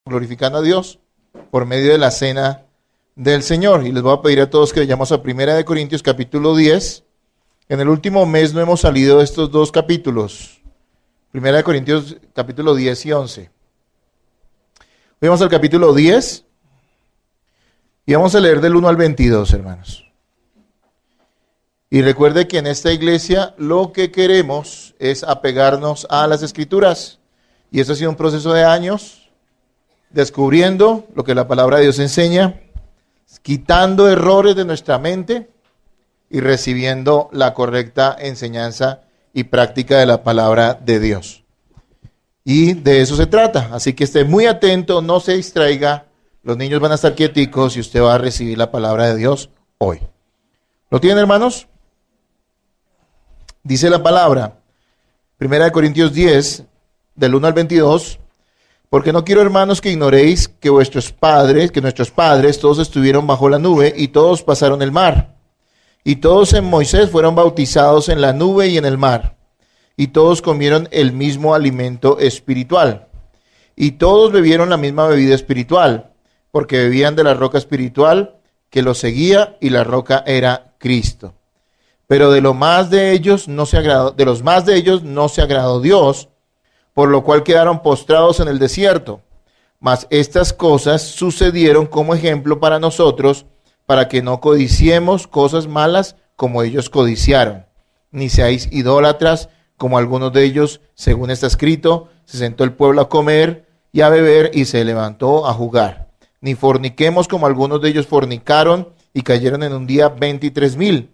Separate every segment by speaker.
Speaker 1: glorificando a Dios por medio de la cena del Señor. Y les voy a pedir a todos que vayamos a 1 Corintios capítulo 10. En el último mes no hemos salido de estos dos capítulos. 1 Corintios capítulo 10 y 11. Hoy vamos al capítulo 10 y vamos a leer del 1 al 22, hermanos. Y recuerde que en esta iglesia lo que queremos es apegarnos a las Escrituras. Y eso ha sido un proceso de años, descubriendo lo que la palabra de Dios enseña, quitando errores de nuestra mente y recibiendo la correcta enseñanza y práctica de la palabra de Dios. Y de eso se trata. Así que esté muy atento, no se distraiga. Los niños van a estar quieticos y usted va a recibir la palabra de Dios hoy. ¿Lo tienen, hermanos? Dice la palabra, 1 Corintios 10, del 1 al 22, porque no quiero, hermanos, que ignoréis que nuestros padres, todos estuvieron bajo la nube y todos pasaron el mar. Y todos en Moisés fueron bautizados en la nube y en el mar. Y todos comieron el mismo alimento espiritual. Y todos bebieron la misma bebida espiritual, porque bebían de la roca espiritual que los seguía, y la roca era Cristo. Pero de los más de ellos no se agradó Dios, por lo cual quedaron postrados en el desierto. Mas estas cosas sucedieron como ejemplo para nosotros, para que no codiciemos cosas malas como ellos codiciaron, ni seáis idólatras como algunos de ellos, según está escrito, se sentó el pueblo a comer y a beber y se levantó a jugar. Ni forniquemos como algunos de ellos fornicaron y cayeron en un día 23,000.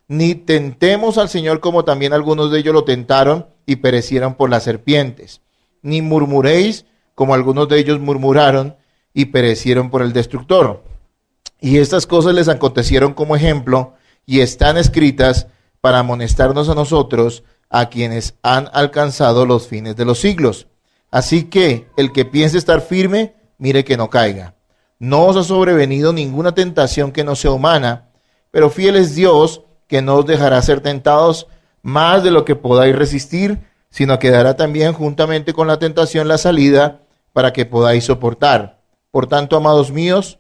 Speaker 1: Ni tentemos al Señor como también algunos de ellos lo tentaron y perecieron por las serpientes. Ni murmuréis como algunos de ellos murmuraron y perecieron por el destructor. Y estas cosas les acontecieron como ejemplo y están escritas para amonestarnos a nosotros, a quienes han alcanzado los fines de los siglos. Así que el que piense estar firme, mire que no caiga. No os ha sobrevenido ninguna tentación que no sea humana, pero fiel es Dios, que no os dejará ser tentados más de lo que podáis resistir, sino que dará también juntamente con la tentación la salida para que podáis soportar. Por tanto, amados míos,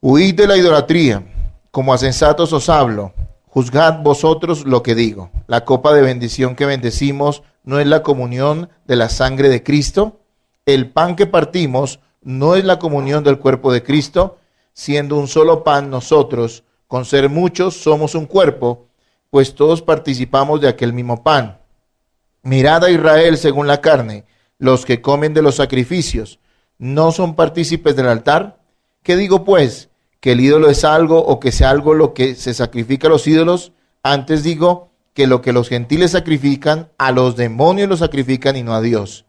Speaker 1: huid de la idolatría, como a sensatos os hablo. Juzgad vosotros lo que digo. La copa de bendición que bendecimos no es la comunión de la sangre de Cristo. El pan que partimos no es la comunión del cuerpo de Cristo. Siendo un solo pan nosotros, con ser muchos, somos un cuerpo, pues todos participamos de aquel mismo pan. Mirad a Israel según la carne, los que comen de los sacrificios, ¿no son partícipes del altar? ¿Qué digo pues? ¿Que el ídolo es algo o que sea algo lo que se sacrifica a los ídolos? Antes digo que lo que los gentiles sacrifican, a los demonios lo sacrifican y no a Dios.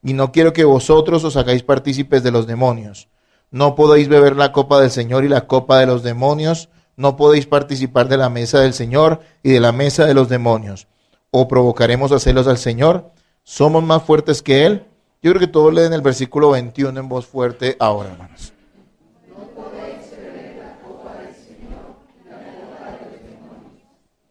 Speaker 1: Y no quiero que vosotros os hagáis partícipes de los demonios. No podéis beber la copa del Señor y la copa de los demonios. No podéis participar de la mesa del Señor y de la mesa de los demonios. ¿O provocaremos a celos al Señor? ¿Somos más fuertes que Él? Yo creo que todos leen el versículo 21 en voz fuerte ahora, hermanos.
Speaker 2: No podéis beber la copa del Señor y la copa de los demonios.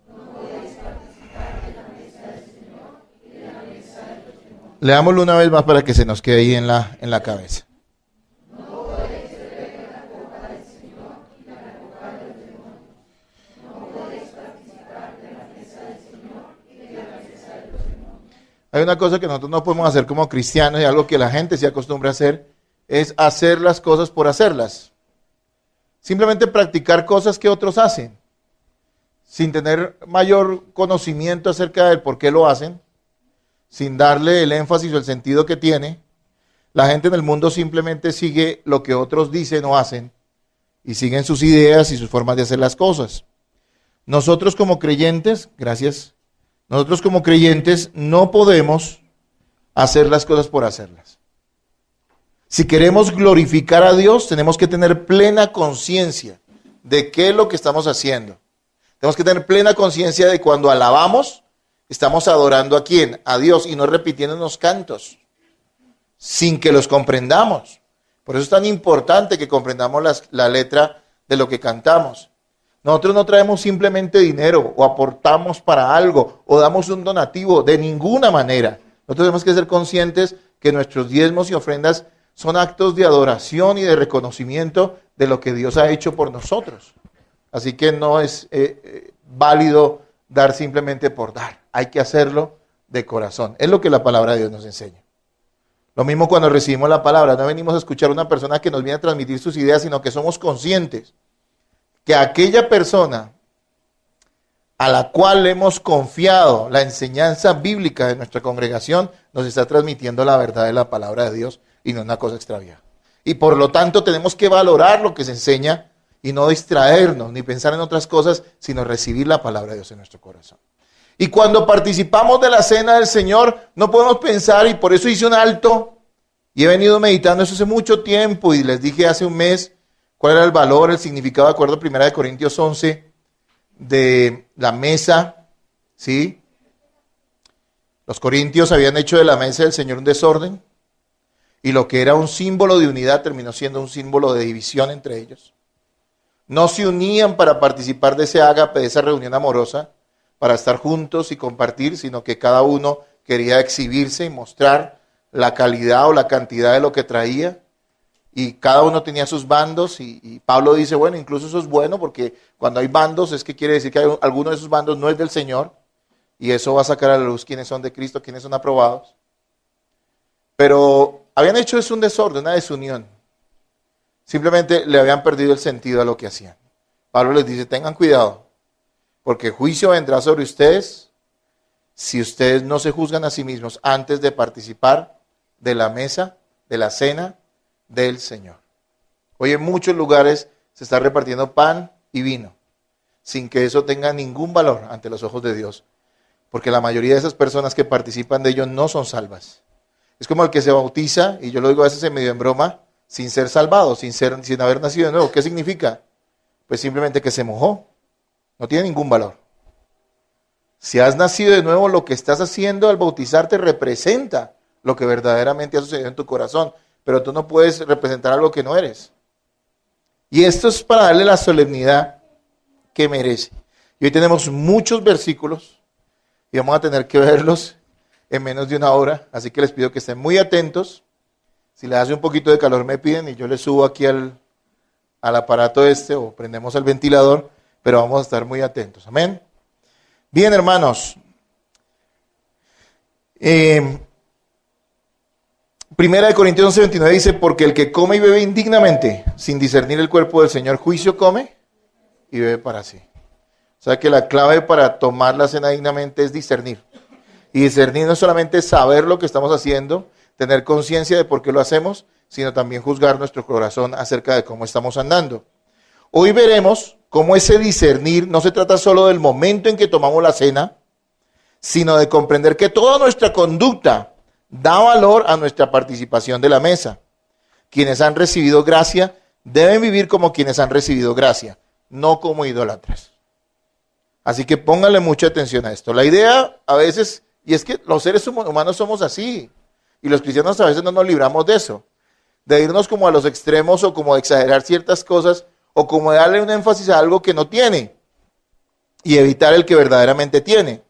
Speaker 2: No podéis participar de la mesa del Señor y de la mesa de los demonios.
Speaker 1: Leámoslo una vez más para que se nos quede ahí en la cabeza. Hay una cosa que nosotros no podemos hacer como cristianos y algo que la gente se acostumbra a hacer, es hacer las cosas por hacerlas. Simplemente practicar cosas que otros hacen, sin tener mayor conocimiento acerca del por qué lo hacen, sin darle el énfasis o el sentido que tiene. La gente en el mundo simplemente sigue lo que otros dicen o hacen y siguen sus ideas y sus formas de hacer las cosas. Nosotros como creyentes, nosotros como creyentes no podemos hacer las cosas por hacerlas. Si queremos glorificar a Dios, tenemos que tener plena conciencia de qué es lo que estamos haciendo. Tenemos que tener plena conciencia de cuando alabamos, estamos adorando ¿a quién? A Dios, y no repitiendo unos cantos, sin que los comprendamos. Por eso es tan importante que comprendamos la letra de lo que cantamos. Nosotros no traemos simplemente dinero o aportamos para algo o damos un donativo, de ninguna manera. Nosotros tenemos que ser conscientes que nuestros diezmos y ofrendas son actos de adoración y de reconocimiento de lo que Dios ha hecho por nosotros. Así que no es válido dar simplemente por dar. Hay que hacerlo de corazón. Es lo que la palabra de Dios nos enseña. Lo mismo cuando recibimos la palabra. No venimos a escuchar a una persona que nos viene a transmitir sus ideas, sino que somos conscientes que aquella persona a la cual le hemos confiado la enseñanza bíblica de nuestra congregación nos está transmitiendo la verdad de la palabra de Dios y no una cosa extraviada. Y por lo tanto tenemos que valorar lo que se enseña y no distraernos ni pensar en otras cosas, sino recibir la palabra de Dios en nuestro corazón. Y cuando participamos de la cena del Señor, no podemos pensar, y por eso hice un alto, y he venido meditando eso hace mucho tiempo, y les dije hace un mes cuál era el valor, el significado, de acuerdo a 1 Corintios 11, de la mesa, ¿sí? Los corintios habían hecho de la mesa del Señor un desorden, y lo que era un símbolo de unidad terminó siendo un símbolo de división entre ellos. No se unían para participar de ese ágape, de esa reunión amorosa, para estar juntos y compartir, sino que cada uno quería exhibirse y mostrar la calidad o la cantidad de lo que traía, y cada uno tenía sus bandos, y Pablo dice, bueno, incluso eso es bueno, porque cuando hay bandos es que quiere decir que alguno de esos bandos no es del Señor, y eso va a sacar a la luz quiénes son de Cristo, quiénes son aprobados. Pero habían hecho eso un desorden, una desunión. Simplemente le habían perdido el sentido a lo que hacían. Pablo les dice, tengan cuidado, porque juicio vendrá sobre ustedes si ustedes no se juzgan a sí mismos antes de participar de la mesa, de la cena del Señor. Hoy en muchos lugares se está repartiendo pan y vino, sin que eso tenga ningún valor ante los ojos de Dios, porque la mayoría de esas personas que participan de ello no son salvas. Es como el que se bautiza, y yo lo digo a veces en medio en broma, sin ser salvado, sin haber nacido de nuevo. ¿Qué significa? Pues simplemente que se mojó. No tiene ningún valor. Si has nacido de nuevo, lo que estás haciendo al bautizarte representa lo que verdaderamente ha sucedido en tu corazón, pero tú no puedes representar algo que no eres. Y esto es para darle la solemnidad que merece. Y hoy tenemos muchos versículos y vamos a tener que verlos en menos de una hora, así que les pido que estén muy atentos. Si les hace un poquito de calor me piden y yo les subo aquí al aparato o prendemos el ventilador, pero vamos a estar muy atentos. Amén. Bien, hermanos. Primera de Corintios 11:29 dice, porque el que come y bebe indignamente, sin discernir el cuerpo del Señor, juicio come y bebe para sí. O sea que la clave para tomar la cena dignamente es discernir. Y discernir no solamente saber lo que estamos haciendo, tener conciencia de por qué lo hacemos, sino también juzgar nuestro corazón acerca de cómo estamos andando. Hoy veremos cómo ese discernir no se trata solo del momento en que tomamos la cena, sino de comprender que toda nuestra conducta da valor a nuestra participación de la mesa. Quienes han recibido gracia deben vivir como quienes han recibido gracia, no como idólatras. Así que pónganle mucha atención a esto. La idea a veces, y es que los seres humanos somos así, y los cristianos a veces no nos libramos de eso, de irnos como a los extremos o como de exagerar ciertas cosas o como de darle un énfasis a algo que no tiene y evitar el que verdaderamente tiene.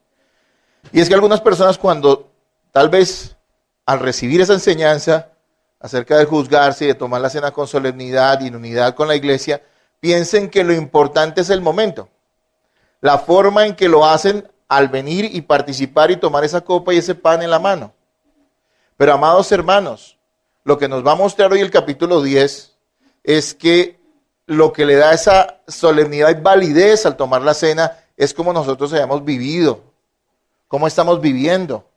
Speaker 1: Y es que algunas personas cuando tal vez al recibir esa enseñanza acerca de juzgarse y de tomar la cena con solemnidad y en unidad con la iglesia, piensen que lo importante es el momento, la forma en que lo hacen al venir y participar y tomar esa copa y ese pan en la mano. Pero amados hermanos, lo que nos va a mostrar hoy el capítulo 10 es que lo que le da esa solemnidad y validez al tomar la cena es cómo nosotros hayamos vivido, cómo estamos viviendo,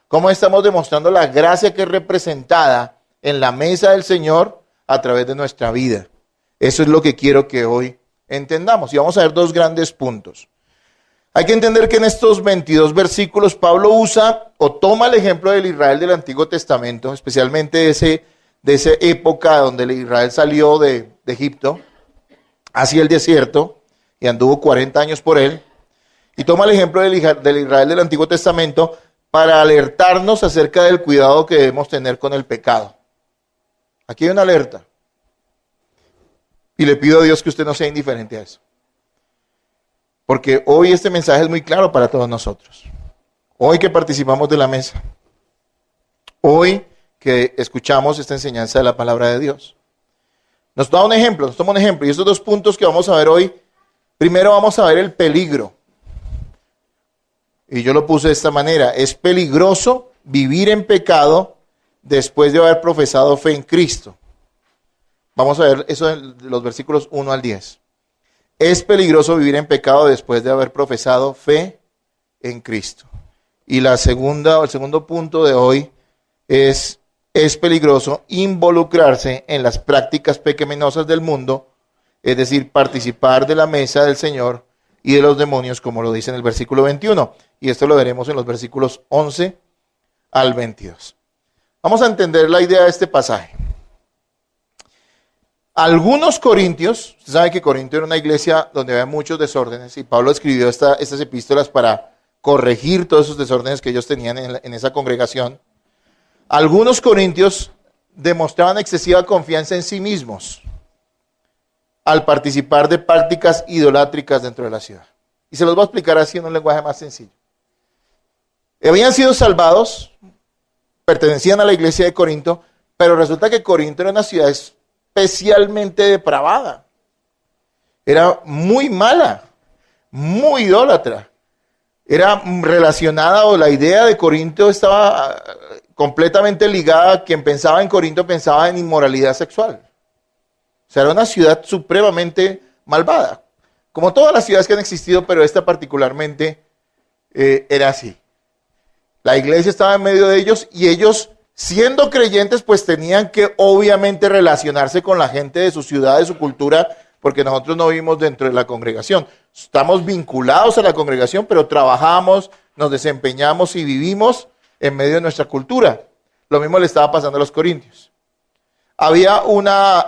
Speaker 1: cómo estamos demostrando la gracia que es representada en la mesa del Señor a través de nuestra vida. Eso es lo que quiero que hoy entendamos. Y vamos a ver dos grandes puntos. Hay que entender que en estos 22 versículos Pablo usa o toma el ejemplo del Israel del Antiguo Testamento, especialmente de esa época donde el Israel salió de Egipto hacia el desierto y anduvo 40 años por él. Y toma el ejemplo del Israel del Antiguo Testamento para alertarnos acerca del cuidado que debemos tener con el pecado. Aquí hay una alerta. Y le pido a Dios que usted no sea indiferente a eso. Porque hoy este mensaje es muy claro para todos nosotros. Hoy que participamos de la mesa. Hoy que escuchamos esta enseñanza de la palabra de Dios. Nos toma un ejemplo, y estos 2 puntos que vamos a ver hoy, primero vamos a ver el peligro. Y yo lo puse de esta manera: es peligroso vivir en pecado después de haber profesado fe en Cristo. Vamos a ver eso de los versículos 1 al 10. Es peligroso vivir en pecado después de haber profesado fe en Cristo. Y el segundo punto de hoy es peligroso involucrarse en las prácticas pecaminosas del mundo, es decir, participar de la mesa del Señor y de los demonios, como lo dice en el versículo 21. Y esto lo veremos en los versículos 11 al 22. Vamos a entender la idea de este pasaje. Algunos corintios, usted sabe que Corinto era una iglesia donde había muchos desórdenes, y Pablo escribió estas epístolas para corregir todos esos desórdenes que ellos tenían en esa congregación. Algunos corintios demostraban excesiva confianza en sí mismos al participar de prácticas idolátricas dentro de la ciudad. Y se los voy a explicar así en un lenguaje más sencillo. Habían sido salvados, pertenecían a la iglesia de Corinto, pero resulta que Corinto era una ciudad especialmente depravada. Era muy mala, muy idólatra. Era relacionada, o la idea de Corinto estaba completamente ligada a quien pensaba en Corinto, pensaba en inmoralidad sexual. O sea, era una ciudad supremamente malvada, como todas las ciudades que han existido, pero esta particularmente era así. La iglesia estaba en medio de ellos, y ellos, siendo creyentes, pues tenían que obviamente relacionarse con la gente de su ciudad, de su cultura, porque nosotros no vivimos dentro de la congregación. Estamos vinculados a la congregación, pero trabajamos, nos desempeñamos y vivimos en medio de nuestra cultura. Lo mismo le estaba pasando a los corintios. Había una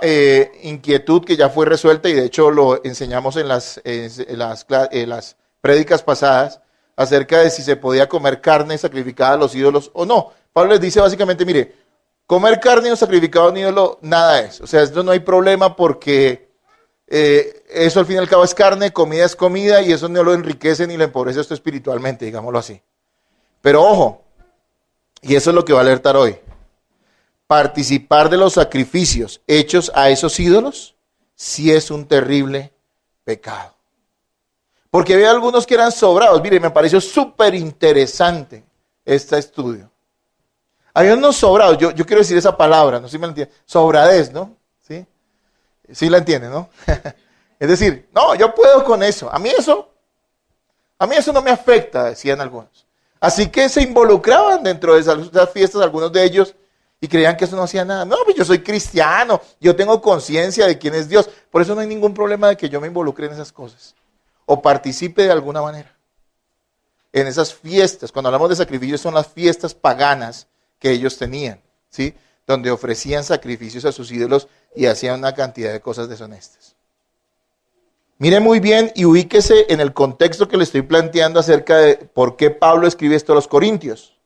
Speaker 1: inquietud que ya fue resuelta, y de hecho lo enseñamos en las prédicas pasadas, acerca de si se podía comer carne sacrificada a los ídolos o no. Pablo les dice básicamente: mire, comer carne o sacrificado a un ídolo, nada es. O sea, esto no hay problema, porque eso al fin y al cabo es carne, comida es comida, y eso no lo enriquece ni lo empobrece esto espiritualmente, digámoslo así. Pero ojo, y eso es lo que va a alertar hoy: participar de los sacrificios hechos a esos ídolos sí es un terrible pecado. Porque había algunos que eran sobrados. Mire, me pareció súper interesante este estudio. Había unos sobrados, yo quiero decir esa palabra, no sé si me la entienden, sobradez, ¿no? ¿Sí? Sí la entienden, ¿no? Es decir, no, yo puedo con eso. A mí eso no me afecta, decían algunos. Así que se involucraban dentro de esas fiestas, algunos de ellos, y creían que eso no hacía nada. No, pues yo soy cristiano, yo tengo conciencia de quién es Dios. Por eso no hay ningún problema de que yo me involucre en esas cosas, o participe de alguna manera en esas fiestas. Cuando hablamos de sacrificios, son las fiestas paganas que ellos tenían, ¿sí? Donde ofrecían sacrificios a sus ídolos y hacían una cantidad de cosas deshonestas. Mire muy bien y ubíquese en el contexto que le estoy planteando acerca de por qué Pablo escribe esto a los corintios.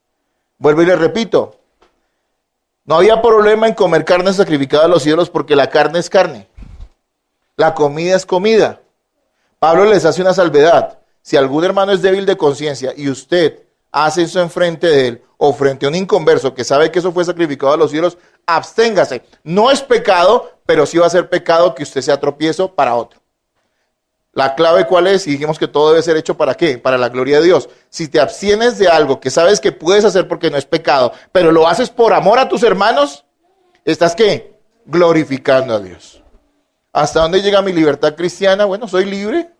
Speaker 1: Vuelvo y le repito: no había problema en comer carne sacrificada a los ídolos, porque la carne es carne, la comida es comida. Pablo les hace una salvedad: si algún hermano es débil de conciencia y usted hace eso enfrente de él, o frente a un inconverso que sabe que eso fue sacrificado a los ídolos, absténgase. No es pecado, pero sí va a ser pecado que usted sea tropiezo para otro. La clave, ¿cuál es? Y dijimos que todo debe ser hecho ¿para qué? Para la gloria de Dios. Si te abstienes de algo que sabes que puedes hacer porque no es pecado, pero lo haces por amor a tus hermanos, ¿estás qué? Glorificando a Dios. ¿Hasta dónde llega mi libertad cristiana? Bueno, soy libre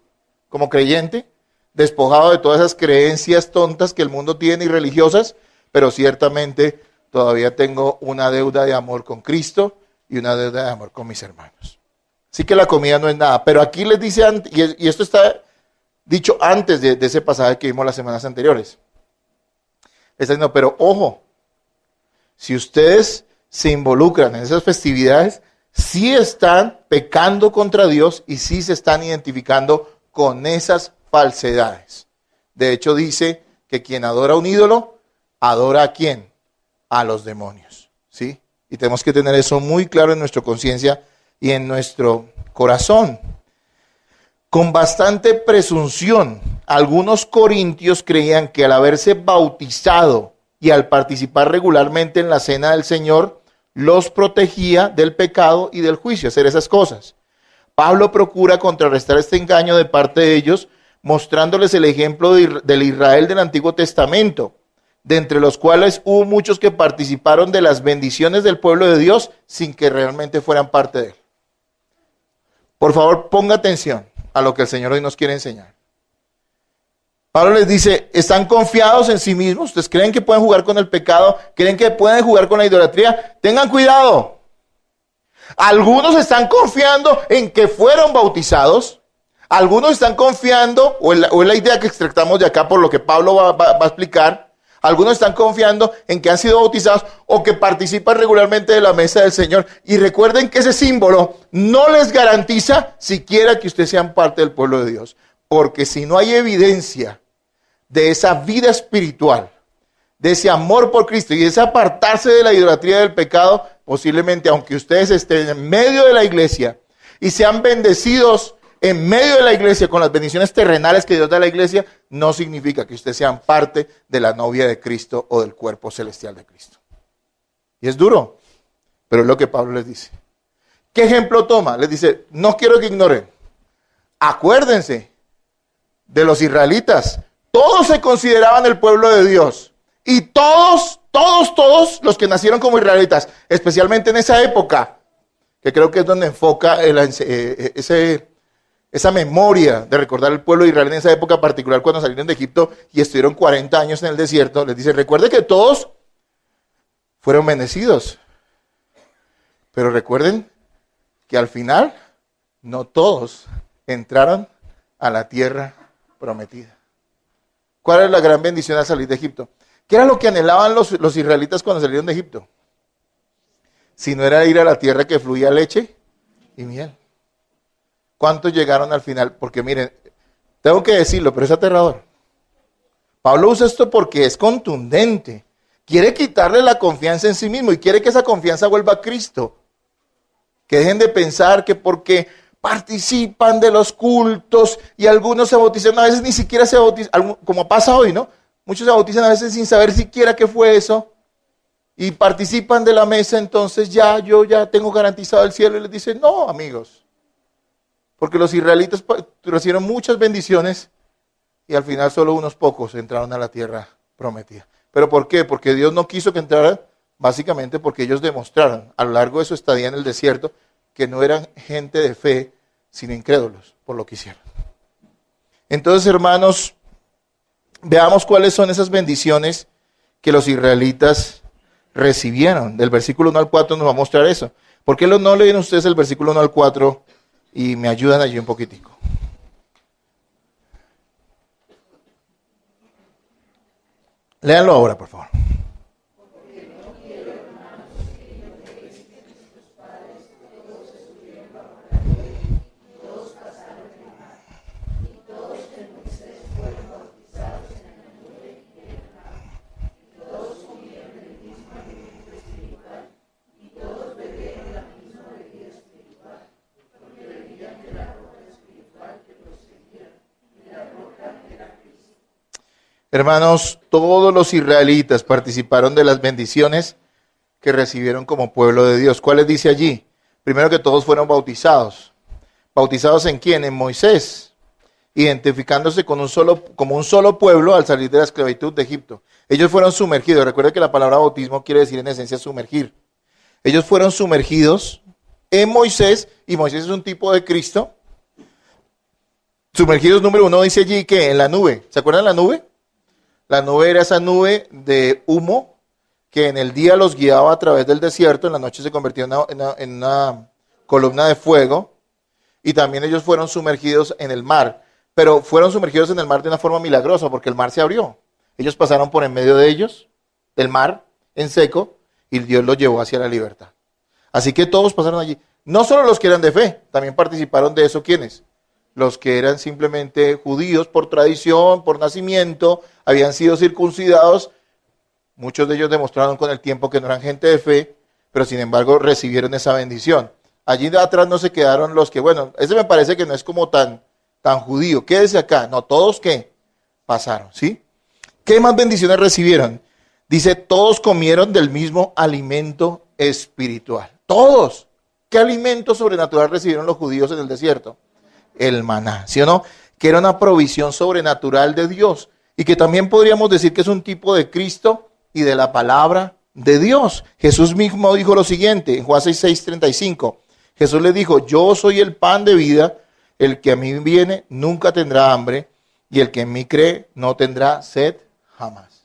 Speaker 1: como creyente, despojado de todas esas creencias tontas que el mundo tiene y religiosas, pero ciertamente todavía tengo una deuda de amor con Cristo y una deuda de amor con mis hermanos. Así que la comida no es nada. Pero aquí les dice, y esto está dicho antes de ese pasaje que vimos las semanas anteriores. Está diciendo, pero ojo, si ustedes se involucran en esas festividades, sí están pecando contra Dios y sí se están identificando con esas falsedades. De hecho dice que quien adora a un ídolo, adora a quién, a los demonios, ¿sí? Y tenemos que tener eso muy claro en nuestra conciencia y en nuestro corazón. Con bastante presunción, algunos corintios creían que al haberse bautizado y al participar regularmente en la cena del Señor, los protegía del pecado y del juicio, hacer esas cosas. Pablo procura contrarrestar este engaño de parte de ellos, mostrándoles el ejemplo del Israel del Antiguo Testamento, de entre los cuales hubo muchos que participaron de las bendiciones del pueblo de Dios sin que realmente fueran parte de él. Por favor, ponga atención a lo que el Señor hoy nos quiere enseñar. Pablo les dice, ¿están confiados en sí mismos? ¿Ustedes creen que pueden jugar con el pecado? ¿Creen que pueden jugar con la idolatría? Tengan cuidado. Algunos están confiando en que fueron bautizados. Algunos están confiando, o es la idea que extractamos de acá por lo que Pablo va a explicar. Algunos están confiando en que han sido bautizados o que participan regularmente de la mesa del Señor. Y recuerden que ese símbolo no les garantiza siquiera que ustedes sean parte del pueblo de Dios. Porque si no hay evidencia de esa vida espiritual, de ese amor por Cristo y de ese apartarse de la idolatría del pecado, posiblemente aunque ustedes estén en medio de la iglesia y sean bendecidos en medio de la iglesia con las bendiciones terrenales que Dios da a la iglesia, no significa que ustedes sean parte de la novia de Cristo o del cuerpo celestial de Cristo. Y es duro, pero es lo que Pablo les dice. ¿Qué ejemplo toma? Les dice, no quiero que ignoren. Acuérdense de los israelitas. Todos se consideraban el pueblo de Dios. Y todos los que nacieron como israelitas, especialmente en esa época, que creo que es donde enfoca esa memoria de recordar el pueblo de Israel en esa época particular cuando salieron de Egipto y estuvieron 40 años en el desierto, les dice, recuerde que todos fueron bendecidos. Pero recuerden que al final no todos entraron a la tierra prometida. ¿Cuál es la gran bendición al salir de Egipto? ¿Qué era lo que anhelaban los israelitas cuando salieron de Egipto? Si no era ir a la tierra que fluía leche y miel. ¿Cuántos llegaron al final? Porque miren, tengo que decirlo, pero es aterrador. Pablo usa esto porque es contundente. Quiere quitarle la confianza en sí mismo y quiere que esa confianza vuelva a Cristo. Que dejen de pensar que porque participan de los cultos y algunos se bautizan, a veces ni siquiera se bautizan, como pasa hoy, ¿no? Muchos se bautizan a veces sin saber siquiera qué fue eso y participan de la mesa, entonces yo ya tengo garantizado el cielo y les dicen, no, amigos, porque los israelitas recibieron muchas bendiciones y al final solo unos pocos entraron a la tierra prometida. ¿Pero por qué? Porque Dios no quiso que entraran, básicamente porque ellos demostraron a lo largo de su estadía en el desierto que no eran gente de fe, sino incrédulos por lo que hicieron. Entonces, hermanos, veamos cuáles son esas bendiciones que los israelitas recibieron. Del versículo 1 al 4 nos va a mostrar eso. ¿Por qué no leen ustedes el versículo 1 al 4 y me ayudan allí un poquitico? Léanlo ahora, por favor. Hermanos, todos los israelitas participaron de las bendiciones que recibieron como pueblo de Dios. ¿Cuáles dice allí? Primero que todos fueron bautizados. ¿Bautizados en quién? En Moisés, identificándose como un solo pueblo al salir de la esclavitud de Egipto. Ellos fueron sumergidos. Recuerda que la palabra bautismo quiere decir en esencia sumergir. Ellos fueron sumergidos en Moisés, y Moisés es un tipo de Cristo. Sumergidos, número 1, dice allí que en la nube. ¿Se acuerdan de la nube? La nube era esa nube de humo que en el día los guiaba a través del desierto, en la noche se convirtió en una columna de fuego, y también ellos fueron sumergidos en el mar, pero fueron sumergidos en el mar de una forma milagrosa, porque el mar se abrió. Ellos pasaron por en medio de ellos, del mar, en seco, y Dios los llevó hacia la libertad. Así que todos pasaron allí. No solo los que eran de fe, también participaron de eso, ¿quiénes? Los que eran simplemente judíos por tradición, por nacimiento, habían sido circuncidados. Muchos de ellos demostraron con el tiempo que no eran gente de fe, pero sin embargo recibieron esa bendición. Allí de atrás no se quedaron los que, bueno, ese me parece que no es como tan judío. Quédese acá. No, todos que pasaron, ¿sí? ¿Qué más bendiciones recibieron? Dice, todos comieron del mismo alimento espiritual. Todos. ¿Qué alimento sobrenatural recibieron los judíos en el desierto? El maná, ¿sí o no? Que era una provisión sobrenatural de Dios. Y que también podríamos decir que es un tipo de Cristo y de la palabra de Dios. Jesús mismo dijo lo siguiente, en Juan 6:35. Jesús le dijo, yo soy el pan de vida, el que a mí viene nunca tendrá hambre, y el que en mí cree no tendrá sed jamás.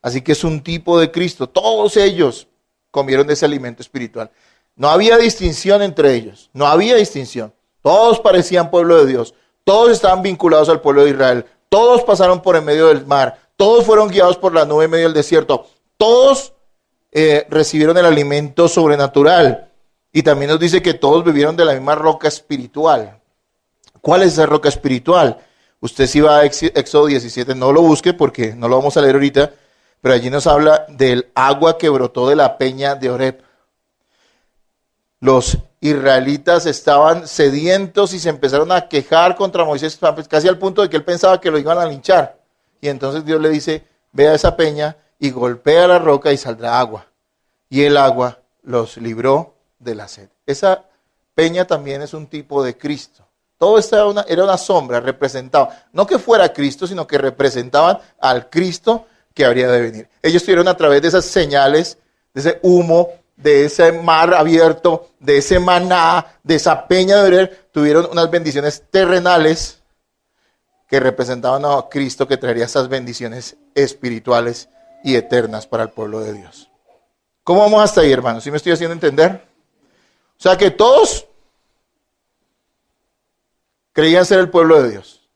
Speaker 1: Así que es un tipo de Cristo. Todos ellos comieron de ese alimento espiritual. No había distinción entre ellos, no había distinción. Todos parecían pueblo de Dios, todos estaban vinculados al pueblo de Israel, todos pasaron por en medio del mar, todos fueron guiados por la nube en medio del desierto, todos recibieron el alimento sobrenatural. Y también nos dice que todos bebieron de la misma roca espiritual. ¿Cuál es esa roca espiritual? Usted si va a Éxodo 17, no lo busque porque no lo vamos a leer ahorita, pero allí nos habla del agua que brotó de la peña de Oreb. Los israelitas estaban sedientos y se empezaron a quejar contra Moisés, casi al punto de que él pensaba que lo iban a linchar. Y entonces Dios le dice, ve a esa peña y golpea la roca y saldrá agua. Y el agua los libró de la sed. Esa peña también es un tipo de Cristo. Todo esto era una sombra, representaba, no que fuera Cristo, sino que representaban al Cristo que habría de venir. Ellos tuvieron a través de esas señales, de ese humo, de ese mar abierto, de ese maná, de esa peña de Oreb, tuvieron unas bendiciones terrenales que representaban a Cristo que traería esas bendiciones espirituales y eternas para el pueblo de Dios. ¿Cómo vamos hasta ahí, hermanos? ¿Sí me estoy haciendo entender? O sea que todos creían ser el pueblo de Dios.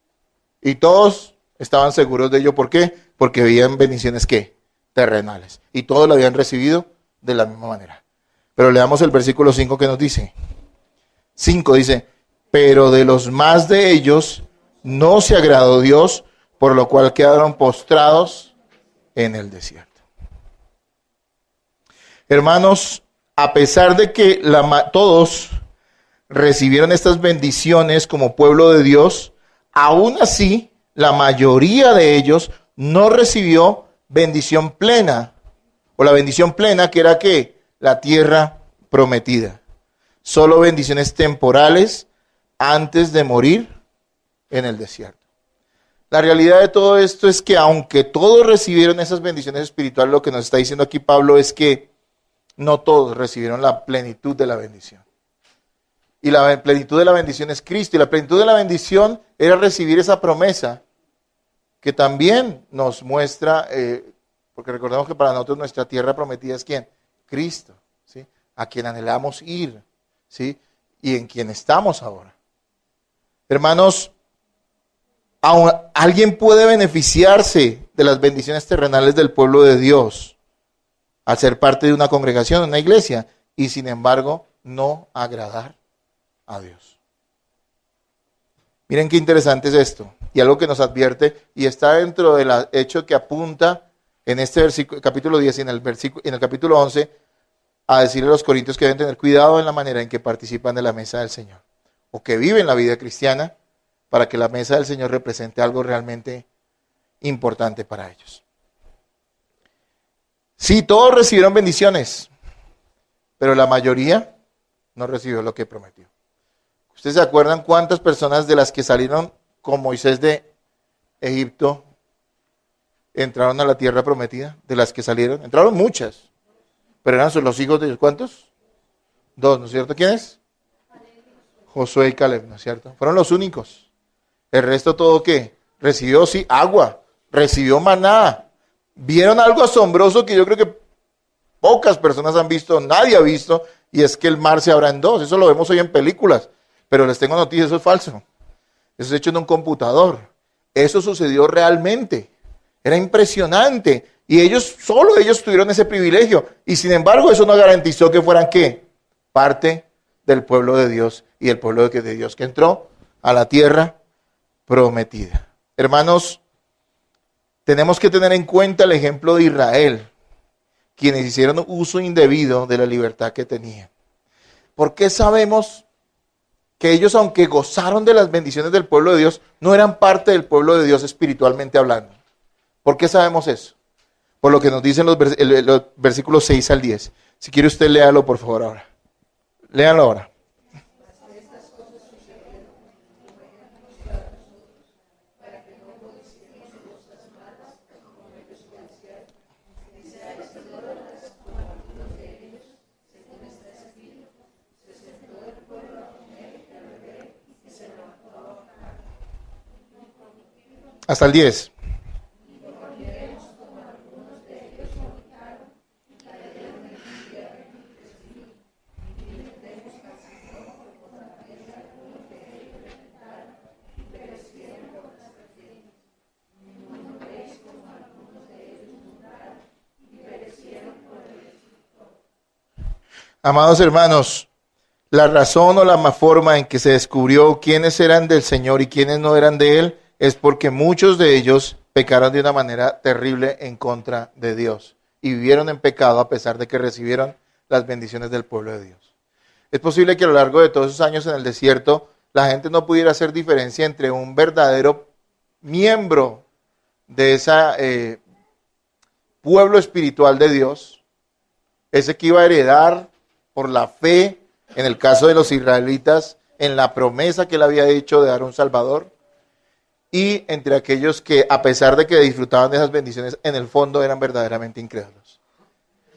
Speaker 1: Y todos estaban seguros de ello. ¿Por qué? Porque veían bendiciones, ¿qué? Terrenales. Y todos lo habían recibido de la misma manera. Pero leamos el versículo 5 que nos dice. 5 dice, pero de los más de ellos no se agradó Dios, por lo cual quedaron postrados en el desierto. Hermanos, a pesar de que todos recibieron estas bendiciones como pueblo de Dios, aún así la mayoría de ellos no recibió bendición plena, o la bendición plena que era ¿qué? La tierra prometida. Solo bendiciones temporales antes de morir en el desierto. La realidad de todo esto es que aunque todos recibieron esas bendiciones espirituales, lo que nos está diciendo aquí Pablo es que no todos recibieron la plenitud de la bendición. Y la plenitud de la bendición es Cristo. Y la plenitud de la bendición era recibir esa promesa que también nos muestra, porque recordemos que para nosotros nuestra tierra prometida es ¿quién? Cristo, ¿sí? A quien anhelamos ir, ¿sí? Y en quien estamos ahora. Hermanos, alguien puede beneficiarse de las bendiciones terrenales del pueblo de Dios al ser parte de una congregación, una iglesia, y sin embargo no agradar a Dios. Miren qué interesante es esto, y algo que nos advierte, y está dentro del hecho que apunta en este versículo, capítulo 10 y en el capítulo 11, a decirle a los corintios que deben tener cuidado en la manera en que participan de la mesa del Señor, o que viven la vida cristiana, para que la mesa del Señor represente algo realmente importante para ellos. Sí, todos recibieron bendiciones, pero la mayoría no recibió lo que prometió. ¿Ustedes se acuerdan cuántas personas de las que salieron con Moisés de Egipto entraron a la tierra prometida? De las que salieron, entraron muchas, pero eran los hijos de ellos. ¿Cuántos? 2, ¿no es cierto? ¿Quiénes? Josué y Caleb, ¿no es cierto? Fueron los únicos. El resto todo ¿qué? Recibió sí agua, recibió maná. Vieron algo asombroso que yo creo que pocas personas han visto, nadie ha visto, y es que el mar se abra en dos. Eso lo vemos hoy en películas, pero les tengo noticias, eso es falso. Eso es hecho en un computador. Eso sucedió realmente. Era impresionante. Y solo ellos tuvieron ese privilegio. Y sin embargo, eso no garantizó que fueran ¿qué? Parte del pueblo de Dios y del pueblo de Dios que entró a la tierra prometida. Hermanos, tenemos que tener en cuenta el ejemplo de Israel, quienes hicieron uso indebido de la libertad que tenían. ¿Por qué sabemos que ellos, aunque gozaron de las bendiciones del pueblo de Dios, no eran parte del pueblo de Dios espiritualmente hablando? ¿Por qué sabemos eso? por lo que nos dicen los versículos 6 al 10. Si quiere usted léalo por favor ahora. Léalo ahora. Hasta el 10. Amados hermanos, la razón o la forma en que se descubrió quiénes eran del Señor y quiénes no eran de Él es porque muchos de ellos pecaron de una manera terrible en contra de Dios y vivieron en pecado a pesar de que recibieron las bendiciones del pueblo de Dios. Es posible que a lo largo de todos esos años en el desierto la gente no pudiera hacer diferencia entre un verdadero miembro de ese pueblo espiritual de Dios, ese que iba a heredar por la fe, en el caso de los israelitas, en la promesa que él había hecho de dar un Salvador, y entre aquellos que, a pesar de que disfrutaban de esas bendiciones, en el fondo eran verdaderamente incrédulos.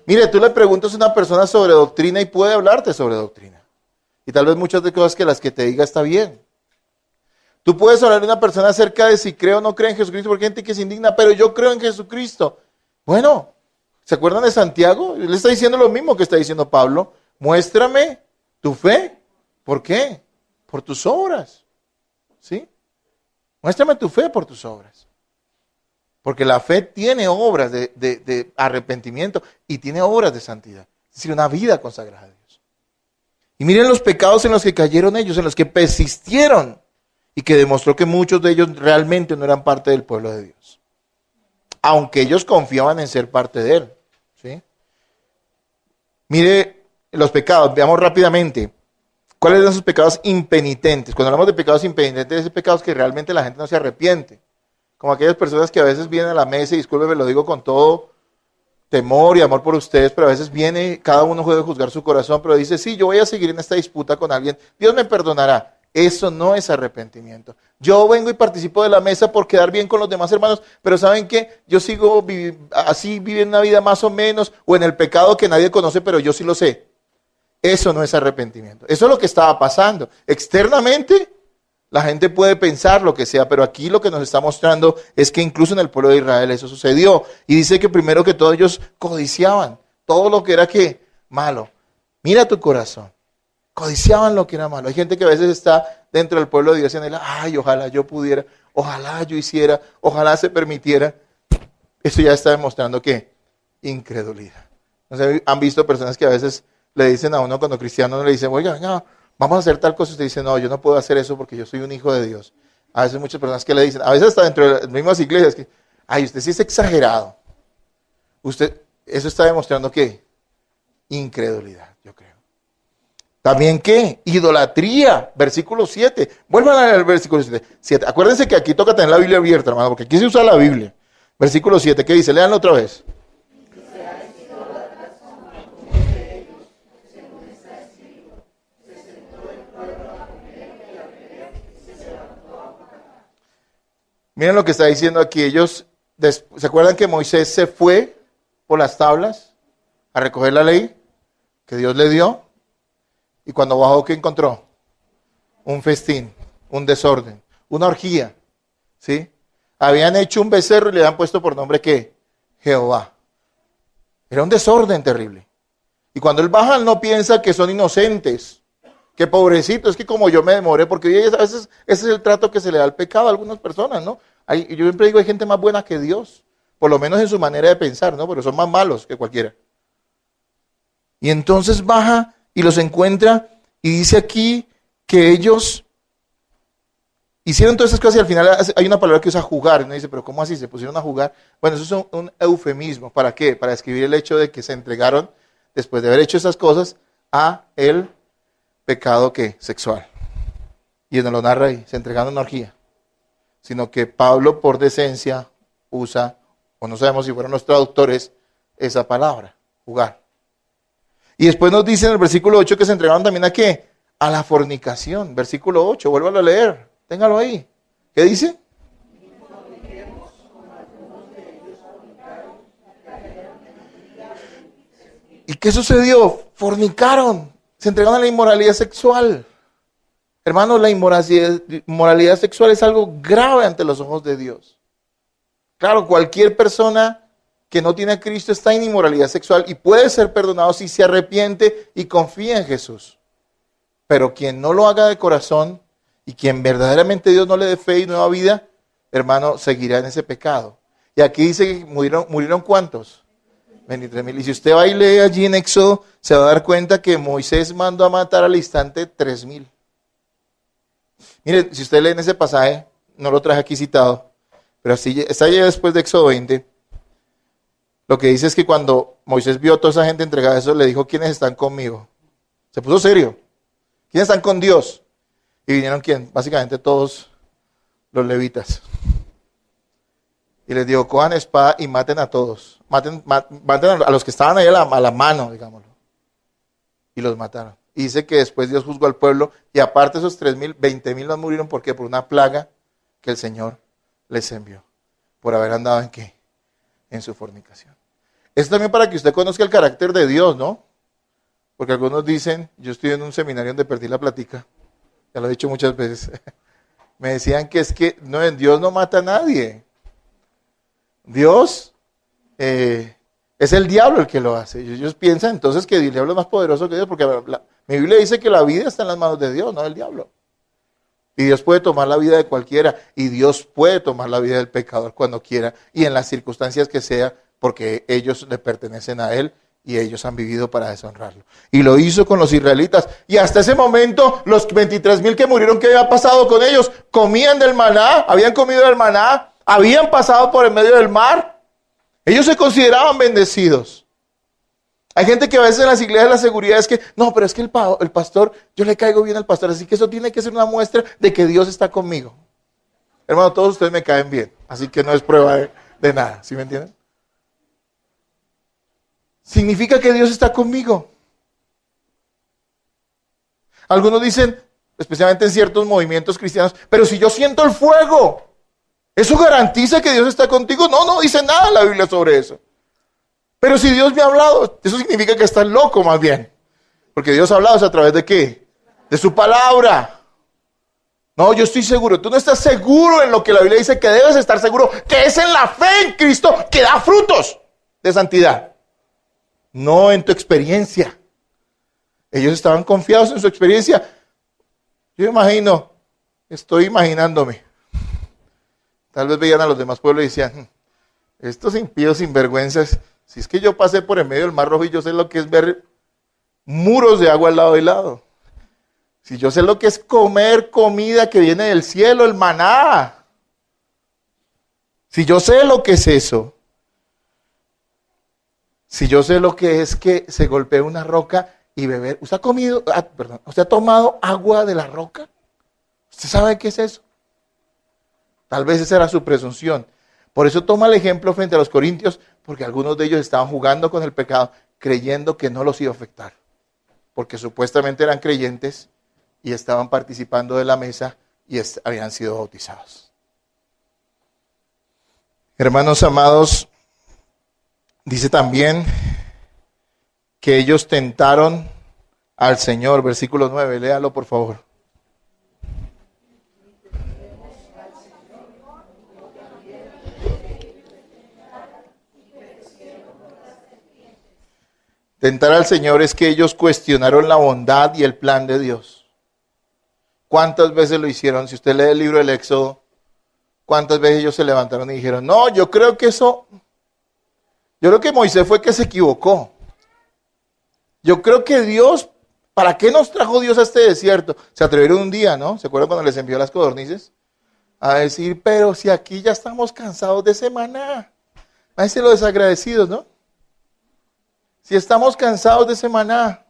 Speaker 1: Mire, tú le preguntas a una persona sobre doctrina y puede hablarte sobre doctrina. Y tal vez muchas de cosas que las que te diga está bien. Tú puedes hablar de una persona acerca de si cree o no cree en Jesucristo, porque hay gente que se indigna, pero yo creo en Jesucristo. Bueno, ¿se acuerdan de Santiago? Él está diciendo lo mismo que está diciendo Pablo. Muéstrame tu fe. ¿Por qué? Por tus obras. ¿Sí? Muéstrame tu fe por tus obras. Porque la fe tiene obras de arrepentimiento y tiene obras de santidad. Es decir, una vida consagrada a Dios. Y miren los pecados en los que cayeron ellos, en los que persistieron y que demostró que muchos de ellos realmente no eran parte del pueblo de Dios. Aunque ellos confiaban en ser parte de Él. ¿Sí? Mire los pecados, veamos rápidamente. ¿Cuáles son esos pecados impenitentes? Cuando hablamos de pecados impenitentes, esos pecados que realmente la gente no se arrepiente. Como aquellas personas que a veces vienen a la mesa, y discúlpeme, lo digo con todo temor y amor por ustedes, pero a veces viene, cada uno puede juzgar su corazón, pero dice, sí, yo voy a seguir en esta disputa con alguien, Dios me perdonará. Eso no es arrepentimiento. Yo vengo y participo de la mesa por quedar bien con los demás hermanos, pero ¿saben qué? Yo sigo así viviendo una vida más o menos, o en el pecado que nadie conoce, pero yo sí lo sé. Eso no es arrepentimiento. Eso es lo que estaba pasando. Externamente, la gente puede pensar lo que sea, pero aquí lo que nos está mostrando es que incluso en el pueblo de Israel eso sucedió. Y dice que primero que todo ellos codiciaban todo lo que era ¿qué? Malo. Mira tu corazón. Codiciaban lo que era malo. Hay gente que a veces está dentro del pueblo de Dios y anhela, ay, ojalá yo pudiera, ojalá yo hiciera, ojalá se permitiera. Eso ya está demostrando que incredulidad. No sé, han visto personas que a veces le dicen a uno cuando cristiano le dicen, oiga, venga, vamos a hacer tal cosa. Y usted dice, no, yo no puedo hacer eso porque yo soy un hijo de Dios. A veces muchas personas que le dicen, a veces hasta dentro de las mismas iglesias, que, ay, usted sí es exagerado. Eso está demostrando que incredulidad, yo creo. También ¿qué? Idolatría, versículo 7. Vuelvan al versículo 7. Acuérdense que aquí toca tener la Biblia abierta, hermano, porque aquí se usa la Biblia. Versículo 7, ¿qué dice? Léanlo otra vez. Miren lo que está diciendo aquí. Ellos, ¿se acuerdan que Moisés se fue por las tablas a recoger la ley que Dios le dio? Y cuando bajó, ¿qué encontró? Un festín, un desorden, una orgía. ¿Sí? Habían hecho un becerro y le habían puesto por nombre ¿qué? Jehová. Era un desorden terrible. Y cuando él baja, él no piensa que son inocentes. Que pobrecito, es que como yo me demoré, porque a veces ese es el trato que se le da al pecado a algunas personas, ¿no? Yo siempre digo, hay gente más buena que Dios, por lo menos en su manera de pensar, ¿no? Pero son más malos que cualquiera. Y entonces baja y los encuentra y dice aquí que ellos hicieron todas esas cosas y al final hay una palabra que usa jugar. Y uno dice, pero ¿cómo así? ¿Se pusieron a jugar? Bueno, eso es un eufemismo. ¿Para qué? Para describir el hecho de que se entregaron, después de haber hecho esas cosas, a el pecado ¿qué? Sexual. Y no lo narra ahí, se entregaron a una orgía. Sino que Pablo, por decencia, usa o no sabemos si fueron los traductores, esa palabra, jugar. Y después nos dice en el versículo 8 que se entregaron también ¿a qué? A la fornicación. Versículo 8, vuélvalo a leer, téngalo ahí. ¿Qué dice? ¿Y qué sucedió? Fornicaron, se entregaron a la inmoralidad sexual. Hermanos, la inmoralidad sexual es algo grave ante los ojos de Dios. Claro, cualquier persona que no tiene a Cristo está en inmoralidad sexual y puede ser perdonado si se arrepiente y confía en Jesús. Pero quien no lo haga de corazón y quien verdaderamente Dios no le dé fe y nueva vida, hermano, seguirá en ese pecado. Y aquí dice que murieron ¿cuántos? 23,000. Y si usted va y lee allí en Éxodo, se va a dar cuenta que Moisés mandó a matar al instante 3,000. Mire, si usted lee en ese pasaje, no lo traje aquí citado, pero así está allá después de Éxodo 20. Lo que dice es que cuando Moisés vio a toda esa gente entregada a eso, le dijo, ¿quiénes están conmigo? Se puso serio. ¿Quiénes están con Dios? Y vinieron ¿quién? Básicamente todos los levitas. Y les dijo, cojan espada y maten a todos. Maten a los que estaban ahí a la mano, digámoslo. Y los mataron. Y dice que después Dios juzgó al pueblo y aparte de esos 3,000, 20,000 no murieron. ¿Por qué? Por una plaga que el Señor les envió. Por haber andado ¿en qué? En su fornicación. Es también para que usted conozca el carácter de Dios, ¿no? Porque algunos dicen, yo estoy en un seminario donde perdí la platica. Ya lo he dicho muchas veces. Me decían que es que no, Dios no mata a nadie. Dios es el diablo el que lo hace. Ellos piensan entonces que el diablo es más poderoso que Dios, porque mi Biblia dice que la vida está en las manos de Dios, no del diablo. Y Dios puede tomar la vida de cualquiera, y Dios puede tomar la vida del pecador cuando quiera, y en las circunstancias que sea, porque ellos le pertenecen a Él, y ellos han vivido para deshonrarlo. Y lo hizo con los israelitas, y hasta ese momento, los 23,000 que murieron, ¿qué había pasado con ellos? Comían del maná, habían comido del maná, habían pasado por el medio del mar. Ellos se consideraban bendecidos. Hay gente que a veces en las iglesias la seguridad es que, no, pero es que el pastor, yo le caigo bien al pastor, así que eso tiene que ser una muestra de que Dios está conmigo. Hermano, todos ustedes me caen bien, así que no es prueba de nada, ¿sí me entienden? Significa que Dios está conmigo. Algunos dicen, especialmente en ciertos movimientos cristianos, pero si yo siento el fuego, ¿eso garantiza que Dios está contigo? No dice nada la Biblia sobre eso. Pero si Dios me ha hablado, eso significa que estás loco más bien. Porque Dios ha hablado a través de ¿qué? De su palabra. No, yo estoy seguro. Tú no estás seguro en lo que la Biblia dice que debes estar seguro, que es en la fe en Cristo que da frutos de santidad. No en tu experiencia. Ellos estaban confiados en su experiencia. Yo imagino, estoy imaginándome. Tal vez veían a los demás pueblos y decían, estos impíos sinvergüenzas, si es que yo pasé por el medio del Mar Rojo y yo sé lo que es ver muros de agua al lado y lado. Si yo sé lo que es comer comida que viene del cielo, el maná. Si yo sé lo que es eso. Si yo sé lo que es que se golpee una roca y beber. ¿Usted ha tomado agua de la roca? ¿Usted sabe qué es eso? Tal vez esa era su presunción. Por eso toma el ejemplo frente a los corintios, porque algunos de ellos estaban jugando con el pecado, creyendo que no los iba a afectar. Porque supuestamente eran creyentes y estaban participando de la mesa y habían sido bautizados. Hermanos amados, dice también que ellos tentaron al Señor. Versículo 9, léalo por favor. Tentar al Señor es que ellos cuestionaron la bondad y el plan de Dios. ¿Cuántas veces lo hicieron? Si usted lee el libro del Éxodo, ¿cuántas veces ellos se levantaron y dijeron, no, yo creo que Moisés fue que se equivocó. Yo creo que Dios, ¿para qué nos trajo Dios a este desierto? Se atrevieron un día, ¿no? ¿Se acuerdan cuando les envió las codornices? A decir, pero si aquí ya estamos cansados de maná. A decir los desagradecidos, ¿no? Si estamos cansados de maná.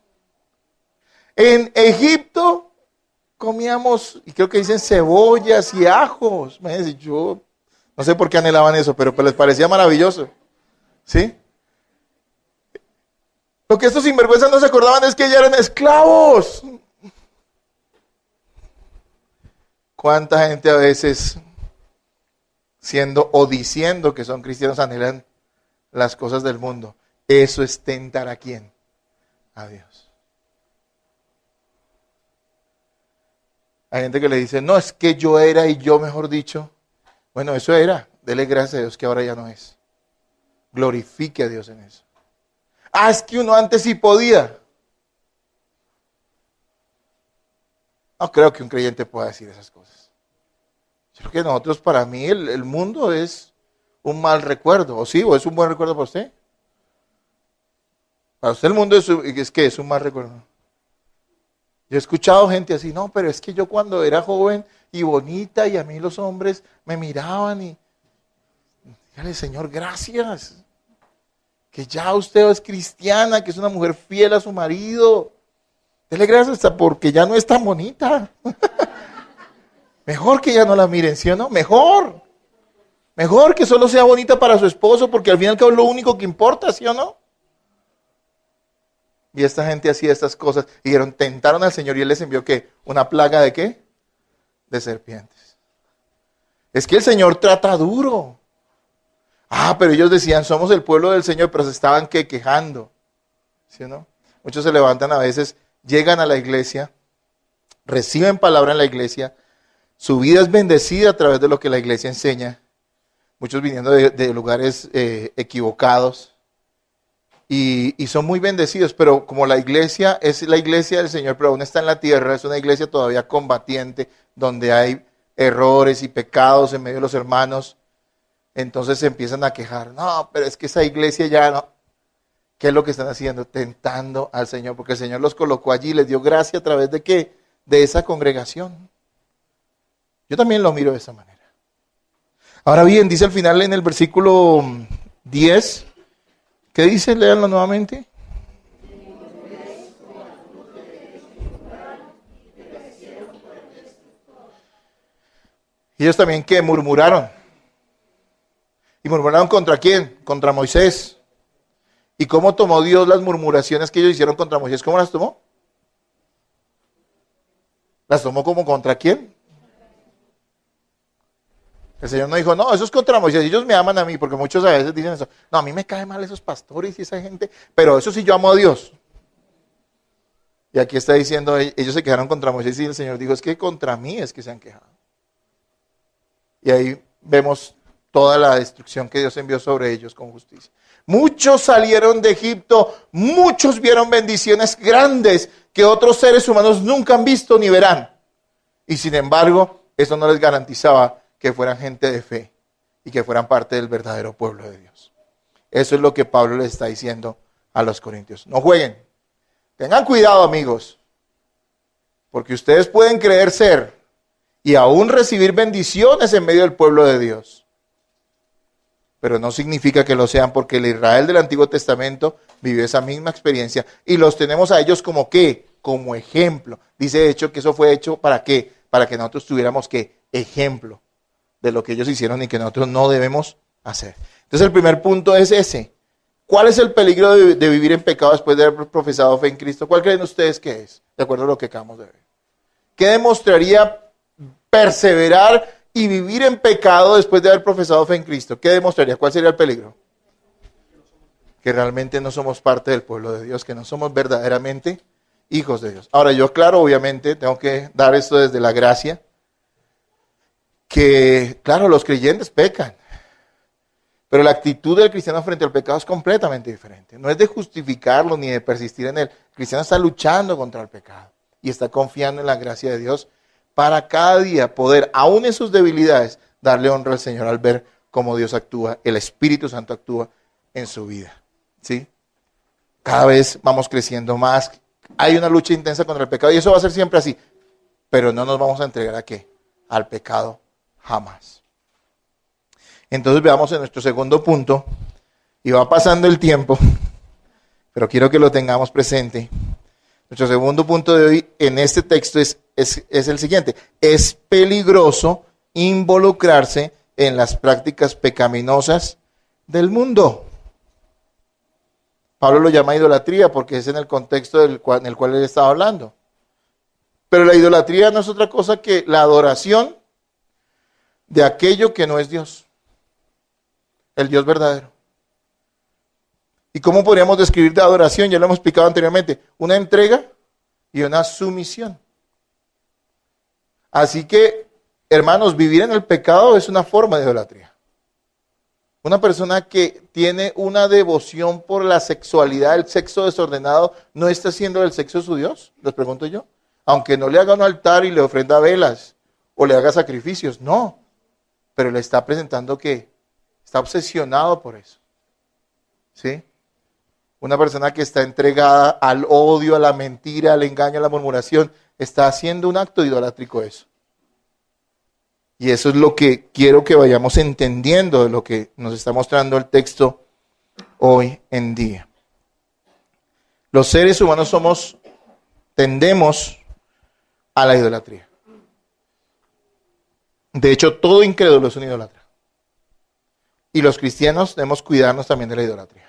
Speaker 1: En Egipto comíamos, y creo que dicen cebollas y ajos. Imagínense, No sé por qué anhelaban eso, pero pues les parecía maravilloso. ¿Sí? Lo que estos sinvergüenzas no se acordaban es que ya eran esclavos. ¿Cuánta gente a veces, siendo o diciendo que son cristianos, anhelan las cosas del mundo? Eso es tentar ¿a quién? A Dios. Hay gente que le dice, no, es que yo era y yo, mejor dicho. Bueno, eso era. Dele gracias a Dios que ahora ya no es. Glorifique a Dios en eso. Ah, es que uno antes sí podía. No creo que un creyente pueda decir esas cosas. Yo creo que nosotros, para mí, el mundo es un mal recuerdo. ¿O sí? ¿O es un buen recuerdo para usted? Para usted el mundo es un mal recuerdo. Yo he escuchado gente así, no, pero es que yo cuando era joven y bonita y a mí los hombres me miraban y... Dígale, Señor, gracias. Que ya usted es cristiana, que es una mujer fiel a su marido. Dele gracias hasta porque ya no es tan bonita. Mejor que ya no la miren, ¿sí o no? Mejor. Mejor que solo sea bonita para su esposo porque al final es lo único que importa, ¿sí o no? Y esta gente hacía estas cosas y dijeron, tentaron al Señor y Él les envió ¿qué? ¿Una plaga de qué? De serpientes. Es que el Señor trata duro. Ah, pero ellos decían, somos el pueblo del Señor, pero se estaban quejando. ¿Sí o no? Muchos se levantan a veces, llegan a la iglesia, reciben palabra en la iglesia, su vida es bendecida a través de lo que la iglesia enseña. Muchos viniendo de lugares equivocados. Y son muy bendecidos, pero como la iglesia es la iglesia del Señor, pero aún está en la tierra, es una iglesia todavía combatiente, donde hay errores y pecados en medio de los hermanos, entonces se empiezan a quejar. No, pero es que esa iglesia ya no. ¿Qué es lo que están haciendo? Tentando al Señor, porque el Señor los colocó allí, les dio gracia a través de ¿qué? De esa congregación. Yo también lo miro de esa manera. Ahora bien, dice al final en el versículo 10, ¿qué dice? Léanlo nuevamente. Y ellos también ¿qué? Murmuraron. ¿Y murmuraron contra quién? Contra Moisés. ¿Y cómo tomó Dios las murmuraciones que ellos hicieron contra Moisés? ¿Cómo las tomó? ¿Las tomó como contra quién? El Señor no dijo, no, eso es contra Moisés, ellos me aman a mí, porque muchos a veces dicen eso. No, a mí me caen mal esos pastores y esa gente, pero eso sí yo amo a Dios. Y aquí está diciendo, ellos se quejaron contra Moisés y el Señor dijo, es que contra mí es que se han quejado. Y ahí vemos toda la destrucción que Dios envió sobre ellos con justicia. Muchos salieron de Egipto, muchos vieron bendiciones grandes que otros seres humanos nunca han visto ni verán. Y sin embargo, eso no les garantizaba que fueran gente de fe y que fueran parte del verdadero pueblo de Dios. Eso es lo que Pablo les está diciendo a los corintios. No jueguen. Tengan cuidado, amigos, porque ustedes pueden creer ser y aún recibir bendiciones en medio del pueblo de Dios. Pero no significa que lo sean, porque el Israel del Antiguo Testamento vivió esa misma experiencia y los tenemos a ellos como ¿qué? Como ejemplo. Dice de hecho que eso fue hecho ¿para qué? Para que nosotros tuviéramos ¿qué? Ejemplo de lo que ellos hicieron y que nosotros no debemos hacer. Entonces el primer punto es ese. ¿Cuál es el peligro de vivir en pecado después de haber profesado fe en Cristo? ¿Cuál creen ustedes que es? De acuerdo a lo que acabamos de ver. ¿Qué demostraría perseverar y vivir en pecado después de haber profesado fe en Cristo? ¿Qué demostraría? ¿Cuál sería el peligro? Que realmente no somos parte del pueblo de Dios, que no somos verdaderamente hijos de Dios. Ahora yo, claro, obviamente, tengo que dar esto desde la gracia, que, claro, los creyentes pecan, pero la actitud del cristiano frente al pecado es completamente diferente. No es de justificarlo ni de persistir en él. El cristiano está luchando contra el pecado y está confiando en la gracia de Dios para cada día poder, aún en sus debilidades, darle honra al Señor al ver cómo Dios actúa, el Espíritu Santo actúa en su vida. ¿Sí? Cada vez vamos creciendo más. Hay una lucha intensa contra el pecado y eso va a ser siempre así. Pero no nos vamos a entregar ¿a qué? Al pecado jamás. Entonces veamos en nuestro segundo punto, y va pasando el tiempo, pero quiero que lo tengamos presente. Nuestro segundo punto de hoy en este texto es el siguiente. Es peligroso involucrarse en las prácticas pecaminosas del mundo. Pablo lo llama idolatría porque es en el contexto en el cual él estaba hablando. Pero la idolatría no es otra cosa que la adoración de aquello que no es Dios, el Dios verdadero. ¿Y cómo podríamos describir de adoración? Ya lo hemos explicado anteriormente, una entrega y una sumisión. Así que, hermanos, vivir en el pecado es una forma de idolatría. Una persona que tiene una devoción por la sexualidad, el sexo desordenado, ¿no está haciendo del sexo su Dios? Les pregunto yo. Aunque no le haga un altar y le ofrenda velas o le haga sacrificios, no. Pero le está presentando que está obsesionado por eso. ¿Sí? Una persona que está entregada al odio, a la mentira, al engaño, a la murmuración, está haciendo un acto idolátrico eso. Y eso es lo que quiero que vayamos entendiendo de lo que nos está mostrando el texto hoy en día. Los seres humanos tendemos a la idolatría. De hecho, todo incrédulo es un idólatra. Y los cristianos debemos cuidarnos también de la idolatría.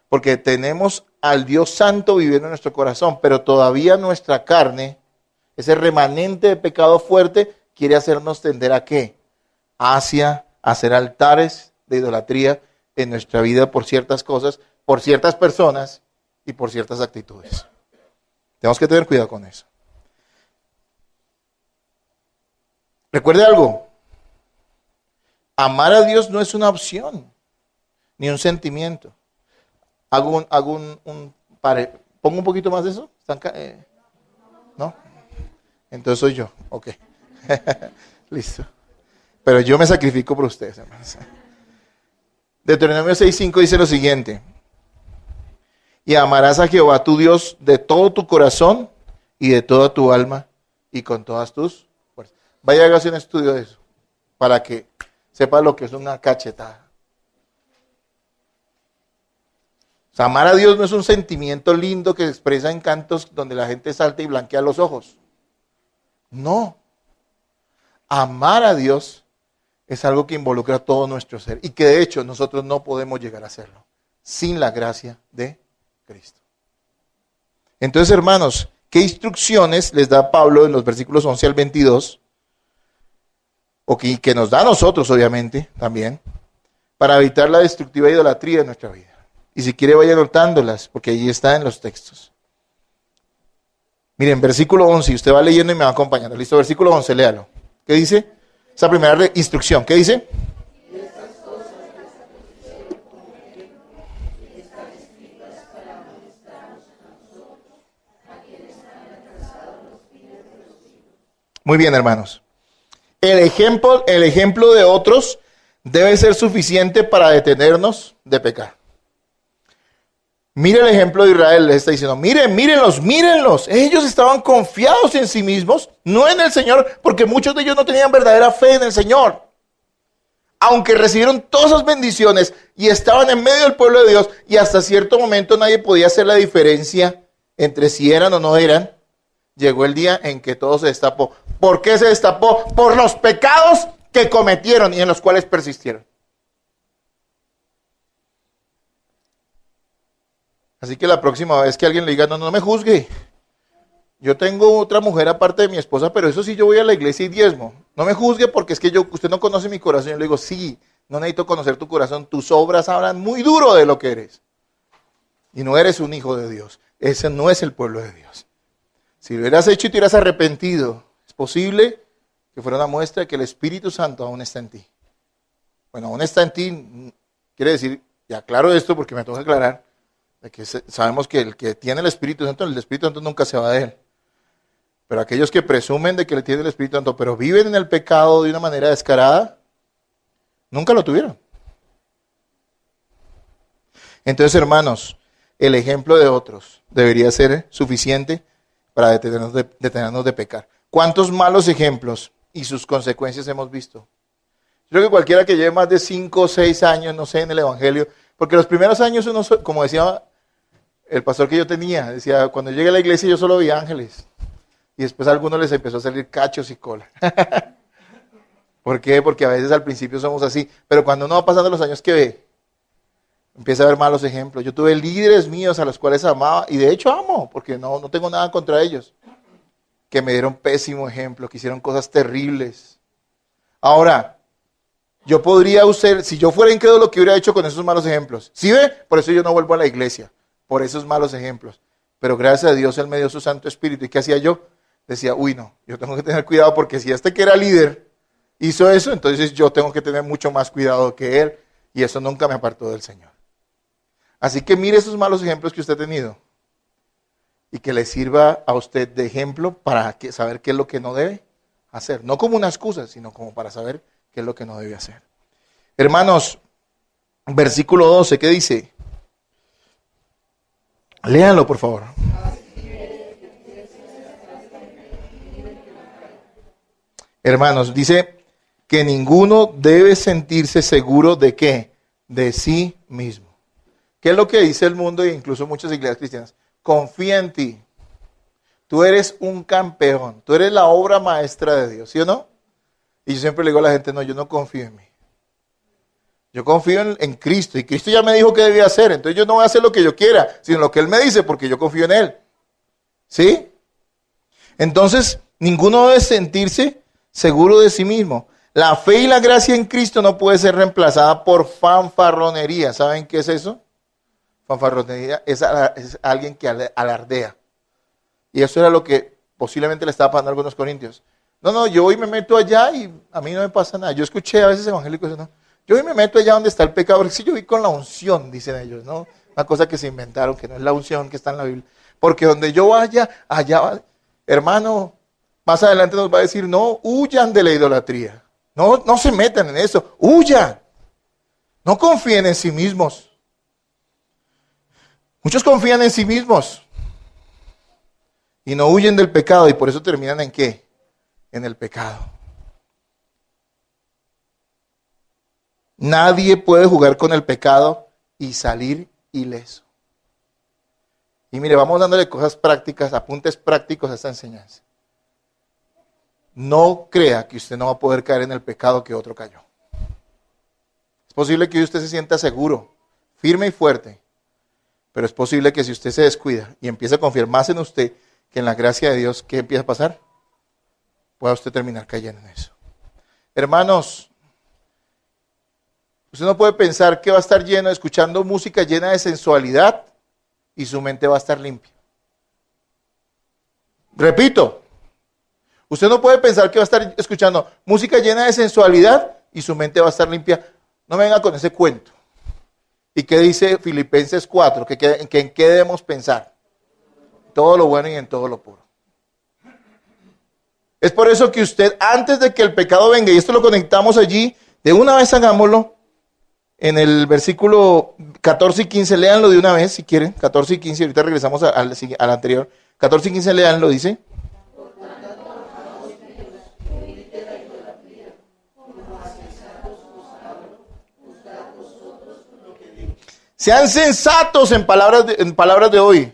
Speaker 1: Porque tenemos al Dios Santo viviendo en nuestro corazón, pero todavía nuestra carne, ese remanente de pecado fuerte, quiere hacernos tender ¿a qué? Hacia hacer altares de idolatría en nuestra vida por ciertas cosas, por ciertas personas y por ciertas actitudes. Tenemos que tener cuidado con eso. Recuerde algo, amar a Dios no es una opción, ni un sentimiento. Pongo un poquito más de eso. ¿No? Entonces soy yo. Ok. Listo. Pero yo me sacrifico por ustedes, hermanos. Deuteronomio 6:5 dice lo siguiente. Y amarás a Jehová tu Dios de todo tu corazón y de toda tu alma y con todas tus fuerzas. Vaya, hágase un estudio de eso para que sepa lo que es una cachetada. O sea, amar a Dios no es un sentimiento lindo que se expresa en cantos donde la gente salta y blanquea los ojos. No. Amar a Dios es algo que involucra todo nuestro ser y que de hecho nosotros no podemos llegar a hacerlo sin la gracia de Cristo. Entonces, hermanos, ¿qué instrucciones les da Pablo en los versículos 11 al 22? O que nos da a nosotros, obviamente, también, para evitar la destructiva idolatría de nuestra vida. Y si quiere, vaya anotándolas, porque allí está en los textos. Miren, versículo 11, y usted va leyendo y me va acompañando. Listo, versículo 11, léalo. ¿Qué dice? Esa primera instrucción, ¿qué dice? Muy bien, hermanos. El ejemplo de otros debe ser suficiente para detenernos de pecar. Mire el ejemplo de Israel, les está diciendo, mírenlos. Ellos estaban confiados en sí mismos, no en el Señor, porque muchos de ellos no tenían verdadera fe en el Señor. Aunque recibieron todas esas bendiciones y estaban en medio del pueblo de Dios, y hasta cierto momento nadie podía hacer la diferencia entre si eran o no eran, llegó el día en que todo se destapó. ¿Por qué se destapó? Por los pecados que cometieron y en los cuales persistieron. Así que la próxima vez que alguien le diga, no me juzgue. Yo tengo otra mujer aparte de mi esposa, pero eso sí, yo voy a la iglesia y diezmo. No me juzgue porque es que usted no conoce mi corazón. Yo le digo, sí, no necesito conocer tu corazón. Tus obras hablan muy duro de lo que eres. Y no eres un hijo de Dios. Ese no es el pueblo de Dios. Si lo hubieras hecho y te hubieras arrepentido, es posible que fuera una muestra de que el Espíritu Santo aún está en ti. Bueno, aún está en ti, quiere decir, y aclaro esto porque me toca aclarar, de que sabemos que el que tiene el Espíritu Santo nunca se va de él. Pero aquellos que presumen de que le tiene el Espíritu Santo, pero viven en el pecado de una manera descarada, nunca lo tuvieron. Entonces, hermanos, el ejemplo de otros debería ser suficiente para detenernos de pecar. ¿Cuántos malos ejemplos y sus consecuencias hemos visto? Yo creo que cualquiera que lleve más de 5 o 6 años, no sé, en el Evangelio, porque los primeros años uno, como decía el pastor que yo tenía, decía, cuando llegué a la iglesia yo solo vi ángeles. Y después a algunos les empezó a salir cachos y cola. ¿Por qué? Porque a veces al principio somos así, pero cuando uno va pasando los años, ¿qué ve? Empieza a ver malos ejemplos. Yo tuve líderes míos a los cuales amaba, y de hecho amo, porque no tengo nada contra ellos, que me dieron pésimo ejemplo, que hicieron cosas terribles. Ahora, yo podría usar, si yo fuera incrédulo, ¿qué hubiera hecho con esos malos ejemplos? ¿Sí ve? Por eso yo no vuelvo a la iglesia, por esos malos ejemplos. Pero gracias a Dios Él me dio su Santo Espíritu. ¿Y qué hacía yo? Decía, uy no, yo tengo que tener cuidado porque si este que era líder hizo eso, entonces yo tengo que tener mucho más cuidado que él, y eso nunca me apartó del Señor. Así que mire esos malos ejemplos que usted ha tenido y que le sirva a usted de ejemplo para saber qué es lo que no debe hacer. No como una excusa, sino como para saber qué es lo que no debe hacer. Hermanos, versículo 12, ¿qué dice? Léanlo, por favor. Hermanos, dice que ninguno debe sentirse seguro de qué, de sí mismo. ¿Qué es lo que dice el mundo e incluso muchas iglesias cristianas? Confía en ti. Tú eres un campeón. Tú eres la obra maestra de Dios, ¿sí o no? Y yo siempre le digo a la gente, no, yo no confío en mí. Yo confío en Cristo. Y Cristo ya me dijo qué debía hacer. Entonces yo no voy a hacer lo que yo quiera, sino lo que Él me dice, porque yo confío en Él. ¿Sí? Entonces, ninguno debe sentirse seguro de sí mismo. La fe y la gracia en Cristo no puede ser reemplazada por fanfarronería. ¿Saben qué es eso? Fanfarronería es alguien que alardea. Y eso era lo que posiblemente le estaba pasando a algunos corintios. No, yo hoy me meto allá y a mí no me pasa nada. Yo escuché a veces evangélicos, no, yo hoy me meto allá donde está el pecado, porque si yo vi con la unción, dicen ellos, ¿no? Una cosa que se inventaron, que no es la unción que está en la Biblia. Porque donde yo vaya, allá va. Hermano, más adelante nos va a decir, no, huyan de la idolatría. No se metan en eso, huyan. No confíen en sí mismos. Muchos confían en sí mismos y no huyen del pecado, y por eso terminan ¿en qué? En el pecado. Nadie puede jugar con el pecado y salir ileso. Y mire, vamos dándole cosas prácticas, apuntes prácticos a esta enseñanza. No crea que usted no va a poder caer en el pecado que otro cayó. Es posible que usted se sienta seguro, firme y fuerte, pero es posible que si usted se descuida y empieza a confiar más en usted que en la gracia de Dios, ¿qué empieza a pasar? Pueda usted terminar cayendo en eso. Hermanos, usted no puede pensar que va a estar lleno, escuchando música llena de sensualidad y su mente va a estar limpia. Repito, usted no puede pensar que va a estar escuchando música llena de sensualidad y su mente va a estar limpia. No me venga con ese cuento. ¿Y qué dice Filipenses 4? ¿En qué debemos pensar? Todo lo bueno y en todo lo puro. Es por eso que usted, antes de que el pecado venga, y esto lo conectamos allí, de una vez hagámoslo, en el versículo 14 y 15, léanlo de una vez si quieren, 14 y 15, ahorita regresamos al anterior, 14 y 15 léanlo, dice. Sean sensatos en palabras de hoy.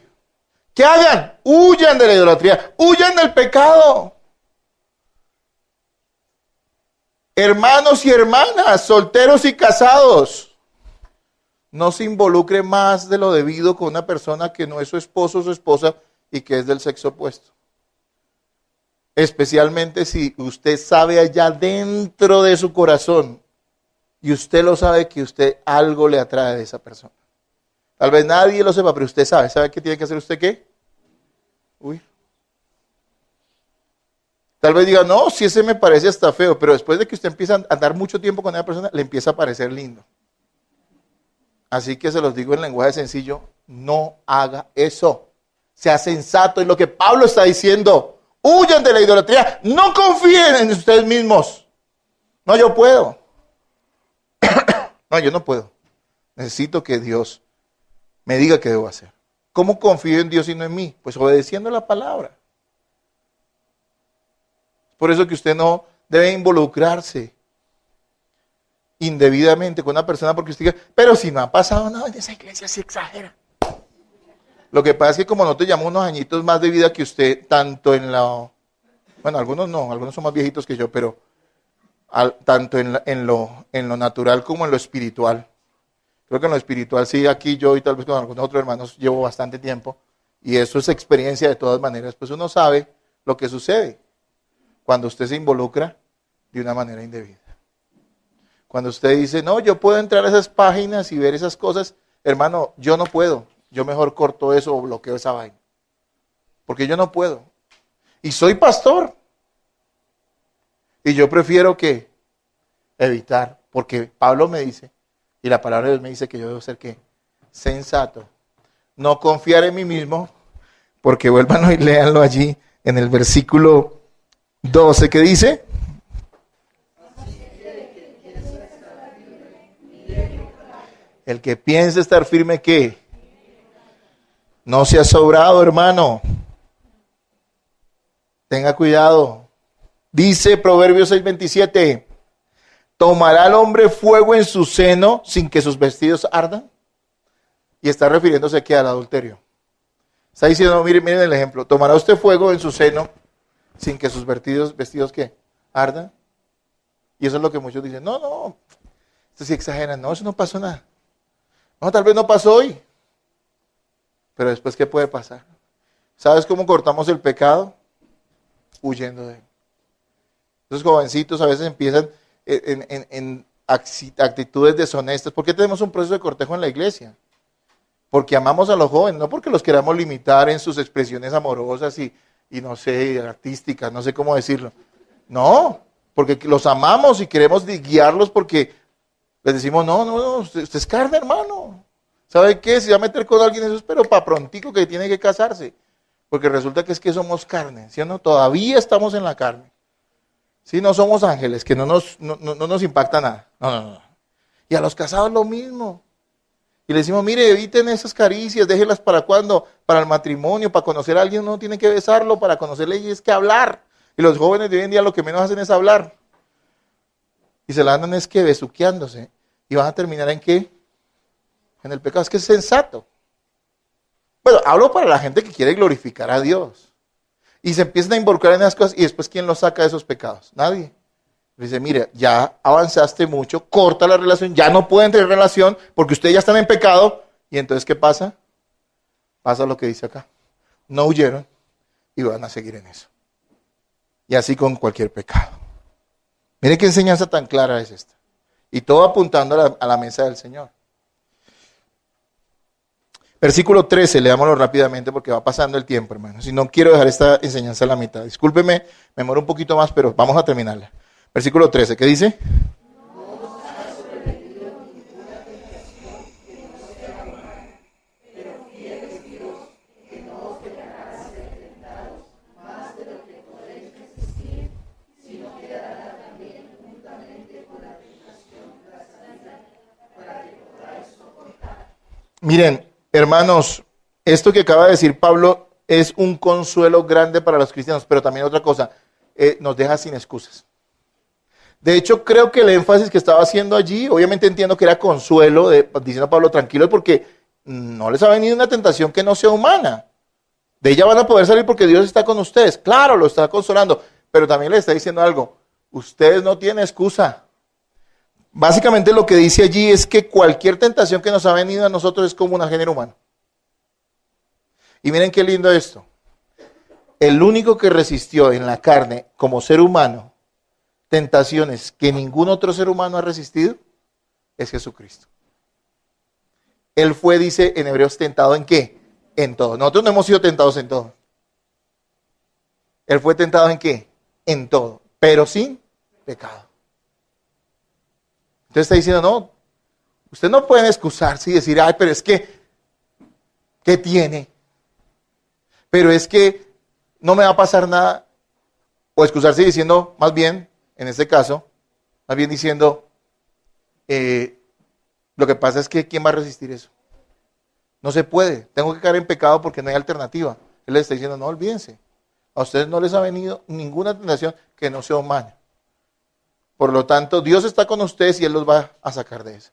Speaker 1: ¿Qué hagan? Huyan de la idolatría, huyan del pecado. Hermanos y hermanas, solteros y casados, no se involucre más de lo debido con una persona que no es su esposo o su esposa y que es del sexo opuesto. Especialmente si usted sabe allá dentro de su corazón y usted lo sabe que usted algo le atrae de esa persona. Tal vez nadie lo sepa, pero usted sabe. ¿Sabe qué tiene que hacer usted qué? Huir. Tal vez diga, no, si ese me parece hasta feo, pero después de que usted empieza a andar mucho tiempo con esa persona, le empieza a parecer lindo. Así que se los digo en lenguaje sencillo, no haga eso. Sea sensato en lo que Pablo está diciendo. Huyan de la idolatría, no confíen en ustedes mismos. No, yo puedo. No, yo no puedo. Necesito que Dios me diga qué debo hacer. ¿Cómo confío en Dios y no en mí? Pues obedeciendo la palabra. Por eso que usted no debe involucrarse indebidamente con una persona porque usted diga, pero si no ha pasado nada en esa iglesia, sí exagera. Lo que pasa es que como nosotros llevamos unos añitos más de vida que usted, tanto en la... Bueno, algunos no, algunos son más viejitos que yo, pero tanto en lo natural como en lo espiritual. Creo que en lo espiritual sí, aquí yo y tal vez con algunos otros hermanos llevo bastante tiempo, y eso es experiencia de todas maneras, pues uno sabe lo que sucede cuando usted se involucra de una manera indebida. Cuando usted dice, no, yo puedo entrar a esas páginas y ver esas cosas, hermano, yo no puedo, yo mejor corto eso o bloqueo esa vaina, porque yo no puedo. Y soy pastor, y yo prefiero que evitar, porque Pablo me dice, y la palabra de Dios me dice que yo debo ser ¿qué? Sensato. No confiar en mí mismo, porque vuelvan y léanlo allí en el versículo 12, que dice, el que piensa estar firme, ¿qué? No se ha sobrado, hermano. Tenga cuidado. Dice Proverbios 6:27, ¿tomará el hombre fuego en su seno sin que sus vestidos ardan? Y está refiriéndose aquí al adulterio. Está diciendo, miren el ejemplo, ¿tomará usted fuego en su seno sin que sus vestidos ¿qué? Ardan? Y eso es lo que muchos dicen, no, esto sí exageran, no, eso no pasó nada. No, tal vez no pasó hoy, pero después ¿qué puede pasar? ¿Sabes cómo cortamos el pecado? Huyendo de él. Esos jovencitos a veces empiezan en actitudes deshonestas. ¿Por qué tenemos un proceso de cortejo en la iglesia? Porque amamos a los jóvenes, no porque los queramos limitar en sus expresiones amorosas y no sé, artísticas, no sé cómo decirlo. No, porque los amamos y queremos guiarlos porque les decimos, no, usted es carne, hermano. ¿Sabe qué? Si va a meter con alguien eso, pero para prontico que tiene que casarse. Porque resulta que es que somos carne, ¿sí o no? Todavía estamos en la carne. Sí, no somos ángeles, que no nos impacta nada. No. Y a los casados lo mismo. Y le decimos, mire, eviten esas caricias, déjenlas para cuando, para el matrimonio, para conocer a alguien uno tiene que besarlo, para conocerle y es que hablar. Y los jóvenes de hoy en día lo que menos hacen es hablar. Y se la andan es que besuqueándose. ¿Y van a terminar en qué? En el pecado. Es que es sensato. Bueno, hablo para la gente que quiere glorificar a Dios. Y se empiezan a involucrar en esas cosas y después ¿quién los saca de esos pecados? Nadie. Dice, mire, ya avanzaste mucho, corta la relación, ya no pueden tener relación porque ustedes ya están en pecado. Y entonces, ¿qué pasa? Pasa lo que dice acá. No huyeron y van a seguir en eso. Y así con cualquier pecado. Mire qué enseñanza tan clara es esta. Y todo apuntando a la mesa del Señor. Versículo 13, leámoslo rápidamente porque va pasando el tiempo, hermanos. Y no quiero dejar esta enseñanza a la mitad. Discúlpeme, me demoro un poquito más, pero vamos a terminarla. Versículo 13, ¿qué dice? Miren, hermanos, esto que acaba de decir Pablo es un consuelo grande para los cristianos, pero también otra cosa, nos deja sin excusas. De hecho, creo que el énfasis que estaba haciendo allí, obviamente entiendo que era consuelo, diciendo a Pablo, tranquilo, porque no les ha venido una tentación que no sea humana. De ella van a poder salir porque Dios está con ustedes. Claro, lo está consolando, pero también le está diciendo algo. Ustedes no tienen excusa. Básicamente lo que dice allí es que cualquier tentación que nos ha venido a nosotros es como un género humano. Y miren qué lindo esto. El único que resistió en la carne como ser humano tentaciones que ningún otro ser humano ha resistido es Jesucristo. Él fue, dice en Hebreos, tentado ¿en qué? En todo. Nosotros no hemos sido tentados en todo. Él fue tentado ¿en qué? En todo, pero sin pecado. Entonces está diciendo, no, ustedes no pueden excusarse y decir, ay, pero es que, ¿qué tiene? Pero es que no me va a pasar nada. O excusarse diciendo, más bien, en este caso, más bien diciendo, lo que pasa es que ¿quién va a resistir eso? No se puede, tengo que caer en pecado porque no hay alternativa. Él les está diciendo, no olvídense, a ustedes no les ha venido ninguna tentación que no sea humana. Por lo tanto, Dios está con ustedes y Él los va a sacar de eso.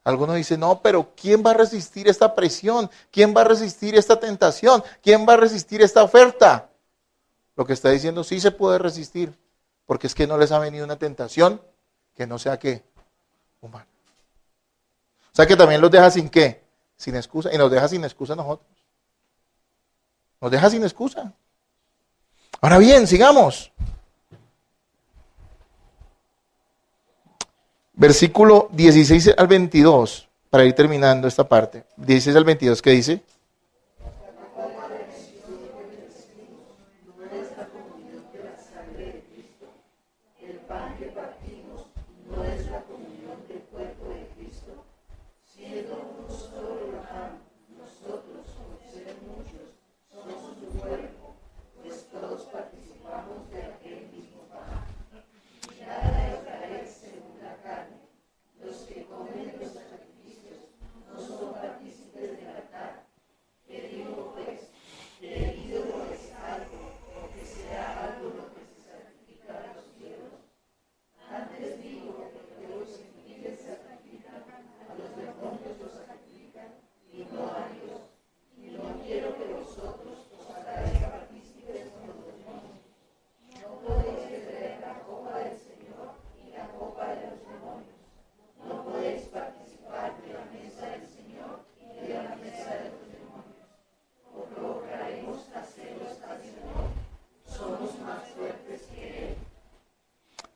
Speaker 1: Algunos dicen, no, pero ¿quién va a resistir esta presión? ¿Quién va a resistir esta tentación? ¿Quién va a resistir esta oferta? Lo que está diciendo, sí se puede resistir, porque es que no les ha venido una tentación que no sea ¿qué? Humana. O sea que también los deja sin ¿qué? Sin excusa, y nos deja sin excusa a nosotros. Nos deja sin excusa. Ahora bien, sigamos. Versículo 16 al 22, para ir terminando esta parte. 16 al 22, ¿qué dice?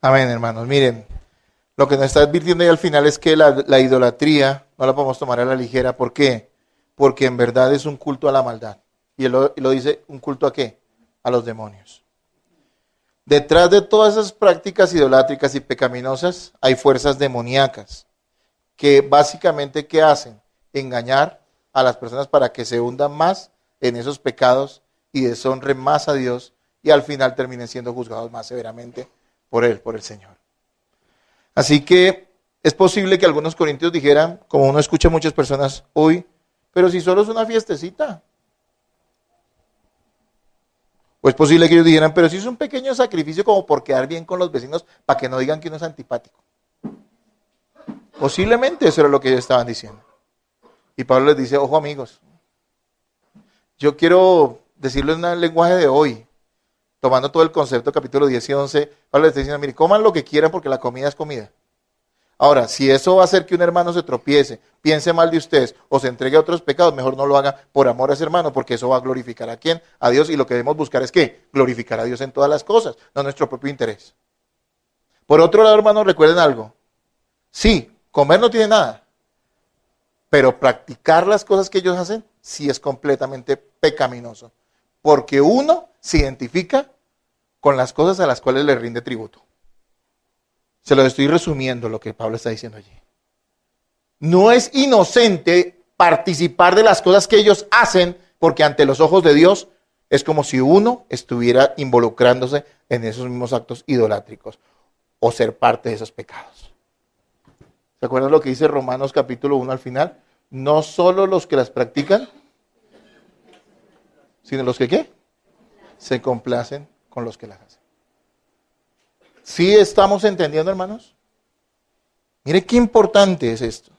Speaker 1: Amén, hermanos. Miren, lo que nos está advirtiendo ahí al final es que la idolatría no la podemos tomar a la ligera. ¿Por qué? Porque en verdad es un culto a la maldad. Y él lo dice, ¿un culto a qué? A los demonios. Detrás de todas esas prácticas idolátricas y pecaminosas hay fuerzas demoníacas que básicamente ¿qué hacen? Engañar a las personas para que se hundan más en esos pecados y deshonren más a Dios y al final terminen siendo juzgados más severamente por Él, por el Señor. Así que es posible que algunos corintios dijeran, como uno escucha a muchas personas hoy, pero si solo es una fiestecita. O es posible que ellos dijeran, pero si es un pequeño sacrificio como por quedar bien con los vecinos, para que no digan que uno es antipático. Posiblemente eso era lo que ellos estaban diciendo. Y Pablo les dice, ojo amigos, yo quiero decirlo en el lenguaje de hoy, tomando todo el concepto, capítulo 10 y 11, Pablo les está diciendo, mire, coman lo que quieran porque la comida es comida. Ahora, si eso va a hacer que un hermano se tropiece, piense mal de ustedes o se entregue a otros pecados, mejor no lo haga por amor a ese hermano, porque eso va a glorificar ¿a quién? A Dios, y lo que debemos buscar es ¿qué? Glorificar a Dios en todas las cosas, no nuestro propio interés. Por otro lado, hermanos, recuerden algo. Sí, comer no tiene nada, pero practicar las cosas que ellos hacen sí es completamente pecaminoso, porque uno se identifica con las cosas a las cuales le rinde tributo. Se lo estoy resumiendo lo que Pablo está diciendo allí. No es inocente participar de las cosas que ellos hacen, porque ante los ojos de Dios es como si uno estuviera involucrándose en esos mismos actos idolátricos o ser parte de esos pecados. ¿Se acuerdan lo que dice Romanos capítulo 1 al final? No solo los que las practican, sino los que ¿qué? Se complacen con los que las hacen. ¿Sí estamos entendiendo, hermanos? Mire qué importante es esto.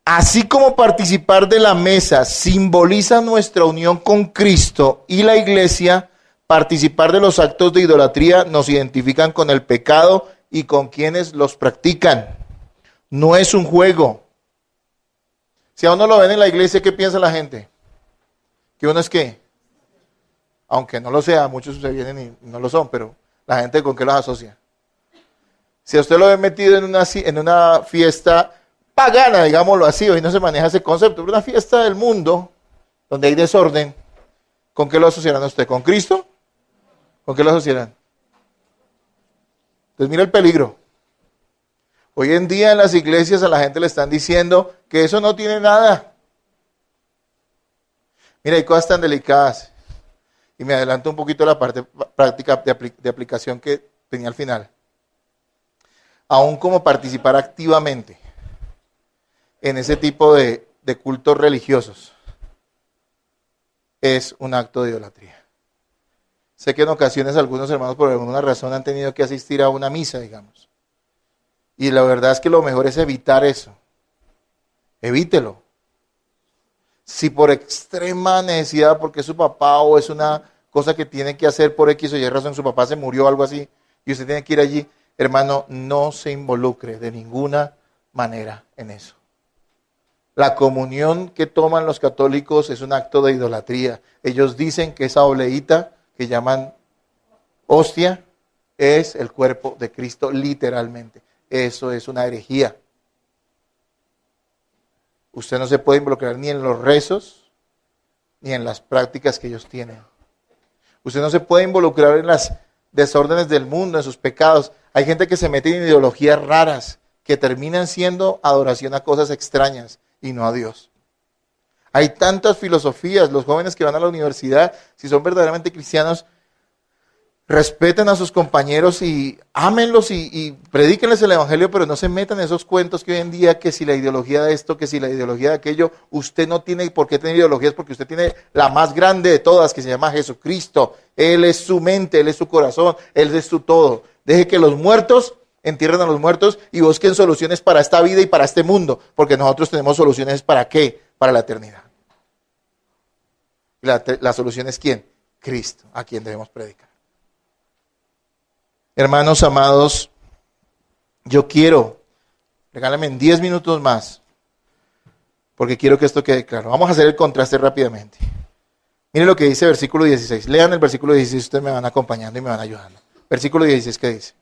Speaker 1: Así como participar de la mesa simboliza nuestra unión con Cristo y la iglesia, participar de los actos de idolatría nos identifican con el pecado y con quienes los practican. No es un juego. Si a uno lo ven en la iglesia, ¿qué piensa la gente? ¿Que uno es qué? Aunque no lo sea, muchos se vienen y no lo son, pero la gente ¿con qué los asocia? Si a usted lo ve metido en una fiesta pagana, digámoslo así, hoy no se maneja ese concepto, pero una fiesta del mundo, donde hay desorden, ¿con qué lo asociarán a usted? ¿Con Cristo? ¿Con qué lo asociarán? Entonces mira el peligro. Hoy en día en las iglesias a la gente le están diciendo que eso no tiene nada. Mira, hay cosas tan delicadas. Y me adelanto un poquito a la parte práctica de aplicación que tenía al final. Aún como participar activamente en ese tipo de cultos religiosos es un acto de idolatría. Sé que en ocasiones algunos hermanos por alguna razón han tenido que asistir a una misa, digamos. Y la verdad es que lo mejor es evitar eso. Evítelo. Si por extrema necesidad, porque es su papá o es una cosa que tiene que hacer por X o Y razón, su papá se murió o algo así, y usted tiene que ir allí, hermano, no se involucre de ninguna manera en eso. La comunión que toman los católicos es un acto de idolatría. Ellos dicen que esa obleíta que llaman hostia es el cuerpo de Cristo literalmente. Eso es una herejía. Usted no se puede involucrar ni en los rezos ni en las prácticas que ellos tienen. Usted no se puede involucrar en las desórdenes del mundo, en sus pecados. Hay gente que se mete en ideologías raras que terminan siendo adoración a cosas extrañas y no a Dios. Hay tantas filosofías. Los jóvenes que van a la universidad, si son verdaderamente cristianos, respeten a sus compañeros y ámenlos y predíquenles el evangelio, pero no se metan en esos cuentos que hoy en día, que si la ideología de esto, que si la ideología de aquello. Usted no tiene por qué tener ideologías, porque usted tiene la más grande de todas, que se llama Jesucristo. Él es su mente, Él es su corazón, Él es su todo. Deje que los muertos entierren a los muertos y busquen soluciones para esta vida y para este mundo, porque nosotros tenemos soluciones ¿para qué? Para la eternidad. La solución es ¿quién? Cristo, a quien debemos predicar. Hermanos amados, yo quiero, regálenme en 10 minutos más, porque quiero que esto quede claro. Vamos a hacer el contraste rápidamente. Miren lo que dice versículo 16. Lean el versículo 16, ustedes me van acompañando y me van ayudando. Versículo 16, ¿qué dice?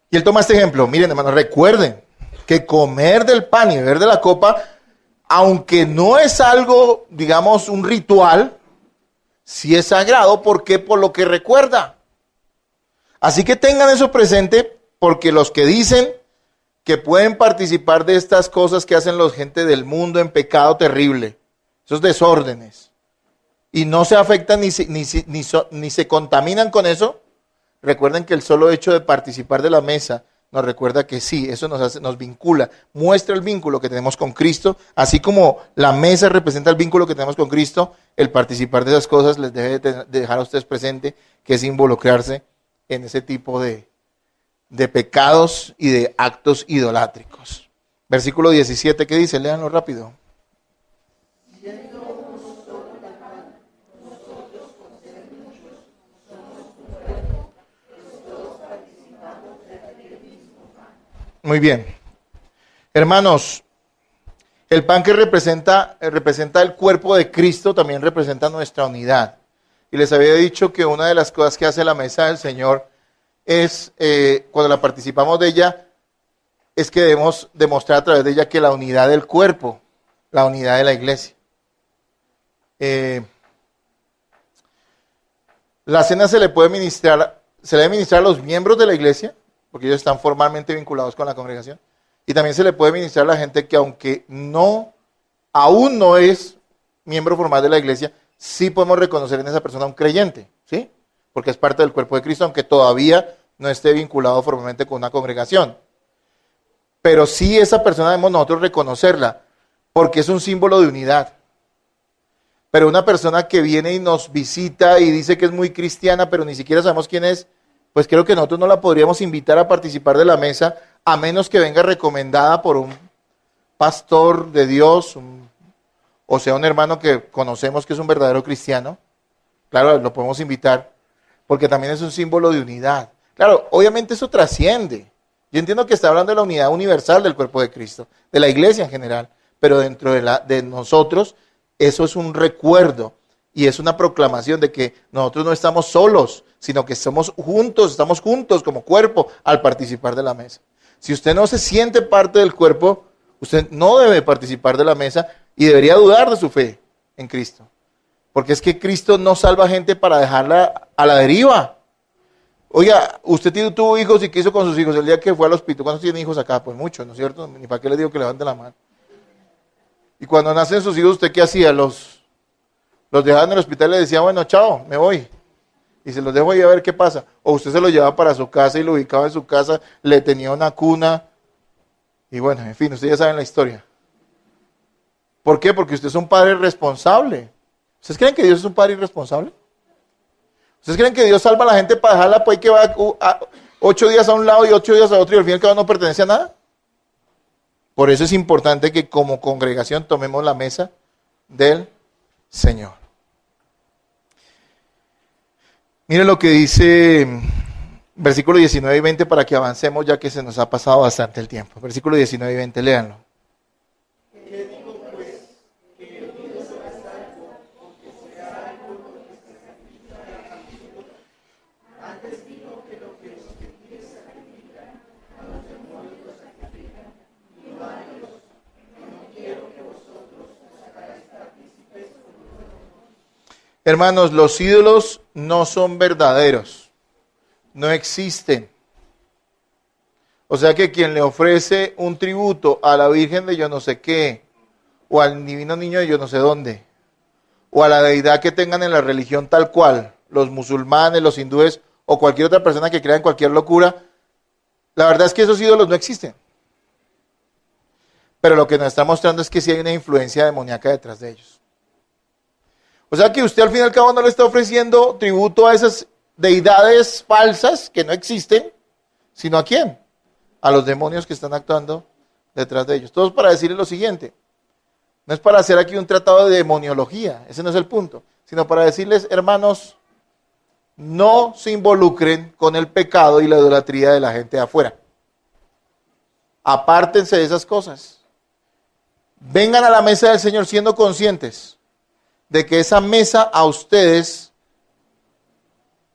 Speaker 1: Y él toma este ejemplo. Miren, hermanos, recuerden que comer del pan y beber de la copa, aunque no es algo, digamos, un ritual, sí es sagrado. ¿Por qué? Por lo que recuerda. Así que tengan eso presente, porque los que dicen que pueden participar de estas cosas que hacen los gente del mundo en pecado terrible, esos desórdenes, y no se afectan ni se contaminan con eso, recuerden que el solo hecho de participar de la mesa nos recuerda que sí, eso nos vincula, muestra el vínculo que tenemos con Cristo, así como la mesa representa el vínculo que tenemos con Cristo. El participar de esas cosas les debe de dejar a ustedes presente que es involucrarse en ese tipo de pecados y de actos idolátricos. Versículo 17, ¿qué dice? Léanlo rápido. Muy bien. Hermanos, el pan que representa el cuerpo de Cristo también representa nuestra unidad. Y les había dicho que una de las cosas que hace la mesa del Señor es, cuando la participamos de ella, es que debemos demostrar a través de ella que la unidad del cuerpo, la unidad de la iglesia. La cena se le debe ministrar a los miembros de la iglesia, porque ellos están formalmente vinculados con la congregación, y también se le puede ministrar a la gente que aunque aún no es miembro formal de la iglesia, sí podemos reconocer en esa persona un creyente, ¿sí? Porque es parte del cuerpo de Cristo, aunque todavía no esté vinculado formalmente con una congregación. Pero sí esa persona debemos nosotros reconocerla, porque es un símbolo de unidad. Pero una persona que viene y nos visita y dice que es muy cristiana, pero ni siquiera sabemos quién es, pues creo que nosotros no la podríamos invitar a participar de la mesa, a menos que venga recomendada por un pastor de Dios, o sea, un hermano que conocemos que es un verdadero cristiano. Claro, lo podemos invitar, porque también es un símbolo de unidad. Claro, obviamente eso trasciende. Yo entiendo que está hablando de la unidad universal del cuerpo de Cristo, de la iglesia en general, pero dentro de nosotros, eso es un recuerdo y es una proclamación de que nosotros no estamos solos, sino que estamos juntos como cuerpo al participar de la mesa. Si usted no se siente parte del cuerpo, usted no debe participar de la mesa y debería dudar de su fe en Cristo. Porque es que Cristo no salva gente para dejarla a la deriva. Oiga, usted tuvo hijos y ¿qué hizo con sus hijos el día que fue al hospital? ¿Cuántos tienen hijos acá? Pues muchos, ¿no es cierto? Ni para qué les digo que levanten la mano. Y cuando nacen sus hijos, ¿usted qué hacía? Los dejaban en el hospital y le decía, bueno, chao, me voy. Y se los dejo ahí a ver qué pasa. O usted se lo llevaba para su casa y lo ubicaba en su casa, le tenía una cuna. Y bueno, en fin, ustedes ya saben la historia. ¿Por qué? Porque usted es un padre responsable. ¿Ustedes creen que Dios es un padre irresponsable? ¿Ustedes creen que Dios salva a la gente para dejarla pues que va 8 días a un lado y 8 días a otro y al fin y al cabo no pertenece a nada. Por eso es importante que como congregación tomemos la mesa del Señor. Mire lo que dice versículos 19 y 20 para que avancemos ya que se nos ha pasado bastante el tiempo. Versículos 19 y 20, léanlo. Hermanos, los ídolos no son verdaderos, no existen. O sea que quien le ofrece un tributo a la Virgen de yo no sé qué, o al divino niño de yo no sé dónde, o a la deidad que tengan en la religión tal cual, los musulmanes, los hindúes, o cualquier otra persona que crea en cualquier locura, la verdad es que esos ídolos no existen. Pero lo que nos está mostrando es que sí hay una influencia demoníaca detrás de ellos. O sea que usted al fin y al cabo no le está ofreciendo tributo a esas deidades falsas que no existen, sino ¿a quién? A los demonios que están actuando detrás de ellos. Todo es para decirle lo siguiente. No es para hacer aquí un tratado de demoniología, ese no es el punto, sino para decirles, hermanos, no se involucren con el pecado y la idolatría de la gente de afuera. Apártense de esas cosas. Vengan a la mesa del Señor siendo conscientes de que esa mesa a ustedes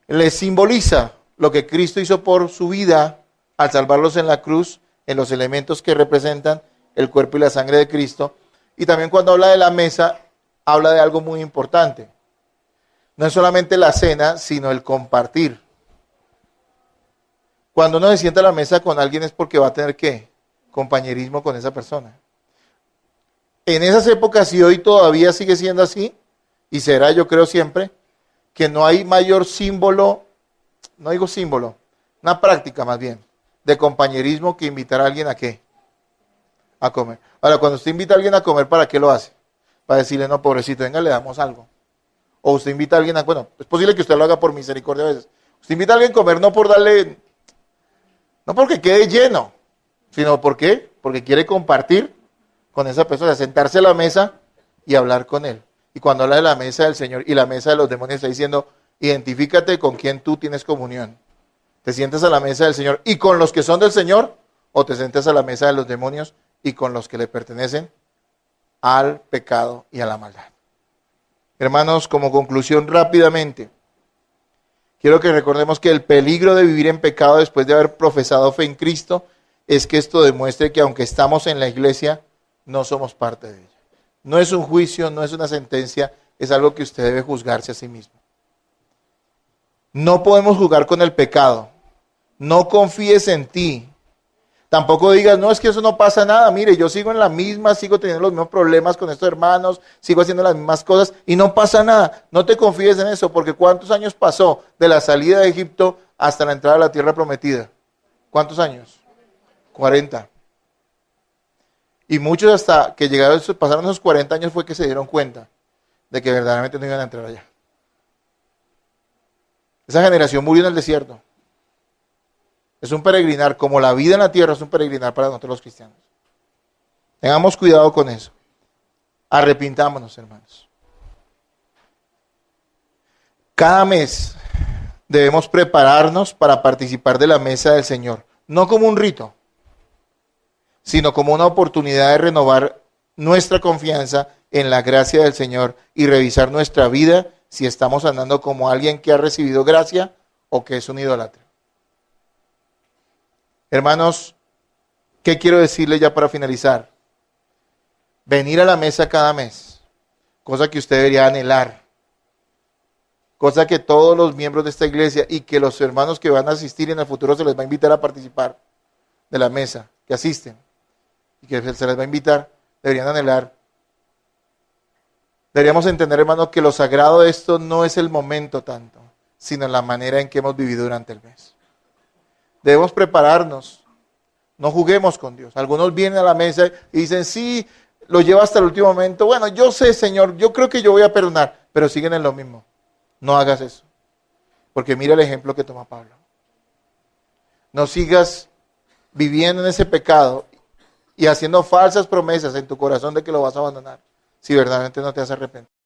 Speaker 1: les simboliza lo que Cristo hizo por su vida al salvarlos en la cruz, en los elementos que representan el cuerpo y la sangre de Cristo. Y también cuando habla de la mesa, habla de algo muy importante. No es solamente la cena, sino el compartir. Cuando uno se sienta a la mesa con alguien es porque va a tener, ¿qué? Compañerismo con esa persona. En esas épocas, y hoy todavía sigue siendo así, y será, yo creo siempre, que no hay mayor símbolo, no digo símbolo, una práctica más bien, de compañerismo que invitar a alguien a qué, a comer. Ahora, cuando usted invita a alguien a comer, ¿para qué lo hace? Para decirle, no, pobrecito, venga, le damos algo. O usted invita a alguien a, bueno, es posible que usted lo haga por misericordia a veces. Usted invita a alguien a comer no por darle, no porque quede lleno, sino ¿por qué? Porque quiere compartir con esa persona, sentarse a la mesa y hablar con él. Y cuando habla de la mesa del Señor y la mesa de los demonios, está diciendo, identifícate con quien tú tienes comunión. ¿Te sientas a la mesa del Señor y con los que son del Señor? ¿O te sientas a la mesa de los demonios y con los que le pertenecen al pecado y a la maldad? Hermanos, como conclusión rápidamente, quiero que recordemos que el peligro de vivir en pecado después de haber profesado fe en Cristo es que esto demuestre que aunque estamos en la iglesia, no somos parte de ella. No es un juicio, no es una sentencia, es algo que usted debe juzgarse a sí mismo. No podemos jugar con el pecado. No confíes en ti. Tampoco digas, no, es que eso no pasa nada. Mire, yo sigo en la misma, sigo teniendo los mismos problemas con estos hermanos, sigo haciendo las mismas cosas y no pasa nada. No te confíes en eso, porque ¿cuántos años pasó de la salida de Egipto hasta la entrada a la tierra prometida? ¿Cuántos años? 40. Y muchos hasta que llegaron, pasaron esos 40 años fue que se dieron cuenta de que verdaderamente no iban a entrar allá. Esa generación murió en el desierto. Es un peregrinar, como la vida en la tierra es un peregrinar para nosotros los cristianos. Tengamos cuidado con eso. Arrepintámonos, hermanos. Cada mes debemos prepararnos para participar de la mesa del Señor. No como un rito, sino como una oportunidad de renovar nuestra confianza en la gracia del Señor y revisar nuestra vida si estamos andando como alguien que ha recibido gracia o que es un idólatra. Hermanos, ¿qué quiero decirle ya para finalizar? Venir a la mesa cada mes, cosa que usted debería anhelar, cosa que todos los miembros de esta iglesia y que los hermanos que van a asistir en el futuro se les va a invitar a participar de la mesa, que asisten y que se les va a invitar, deberían anhelar. Deberíamos entender, hermanos, que lo sagrado de esto no es el momento tanto, sino la manera en que hemos vivido durante el mes. Debemos prepararnos, no juguemos con Dios. Algunos vienen a la mesa y dicen, sí, lo llevo hasta el último momento. Bueno, yo sé, Señor, yo creo que yo voy a perdonar, pero siguen en lo mismo. No hagas eso, porque mira el ejemplo que toma Pablo. No sigas viviendo en ese pecado y haciendo falsas promesas en tu corazón de que lo vas a abandonar, si verdaderamente no te has arrepentido.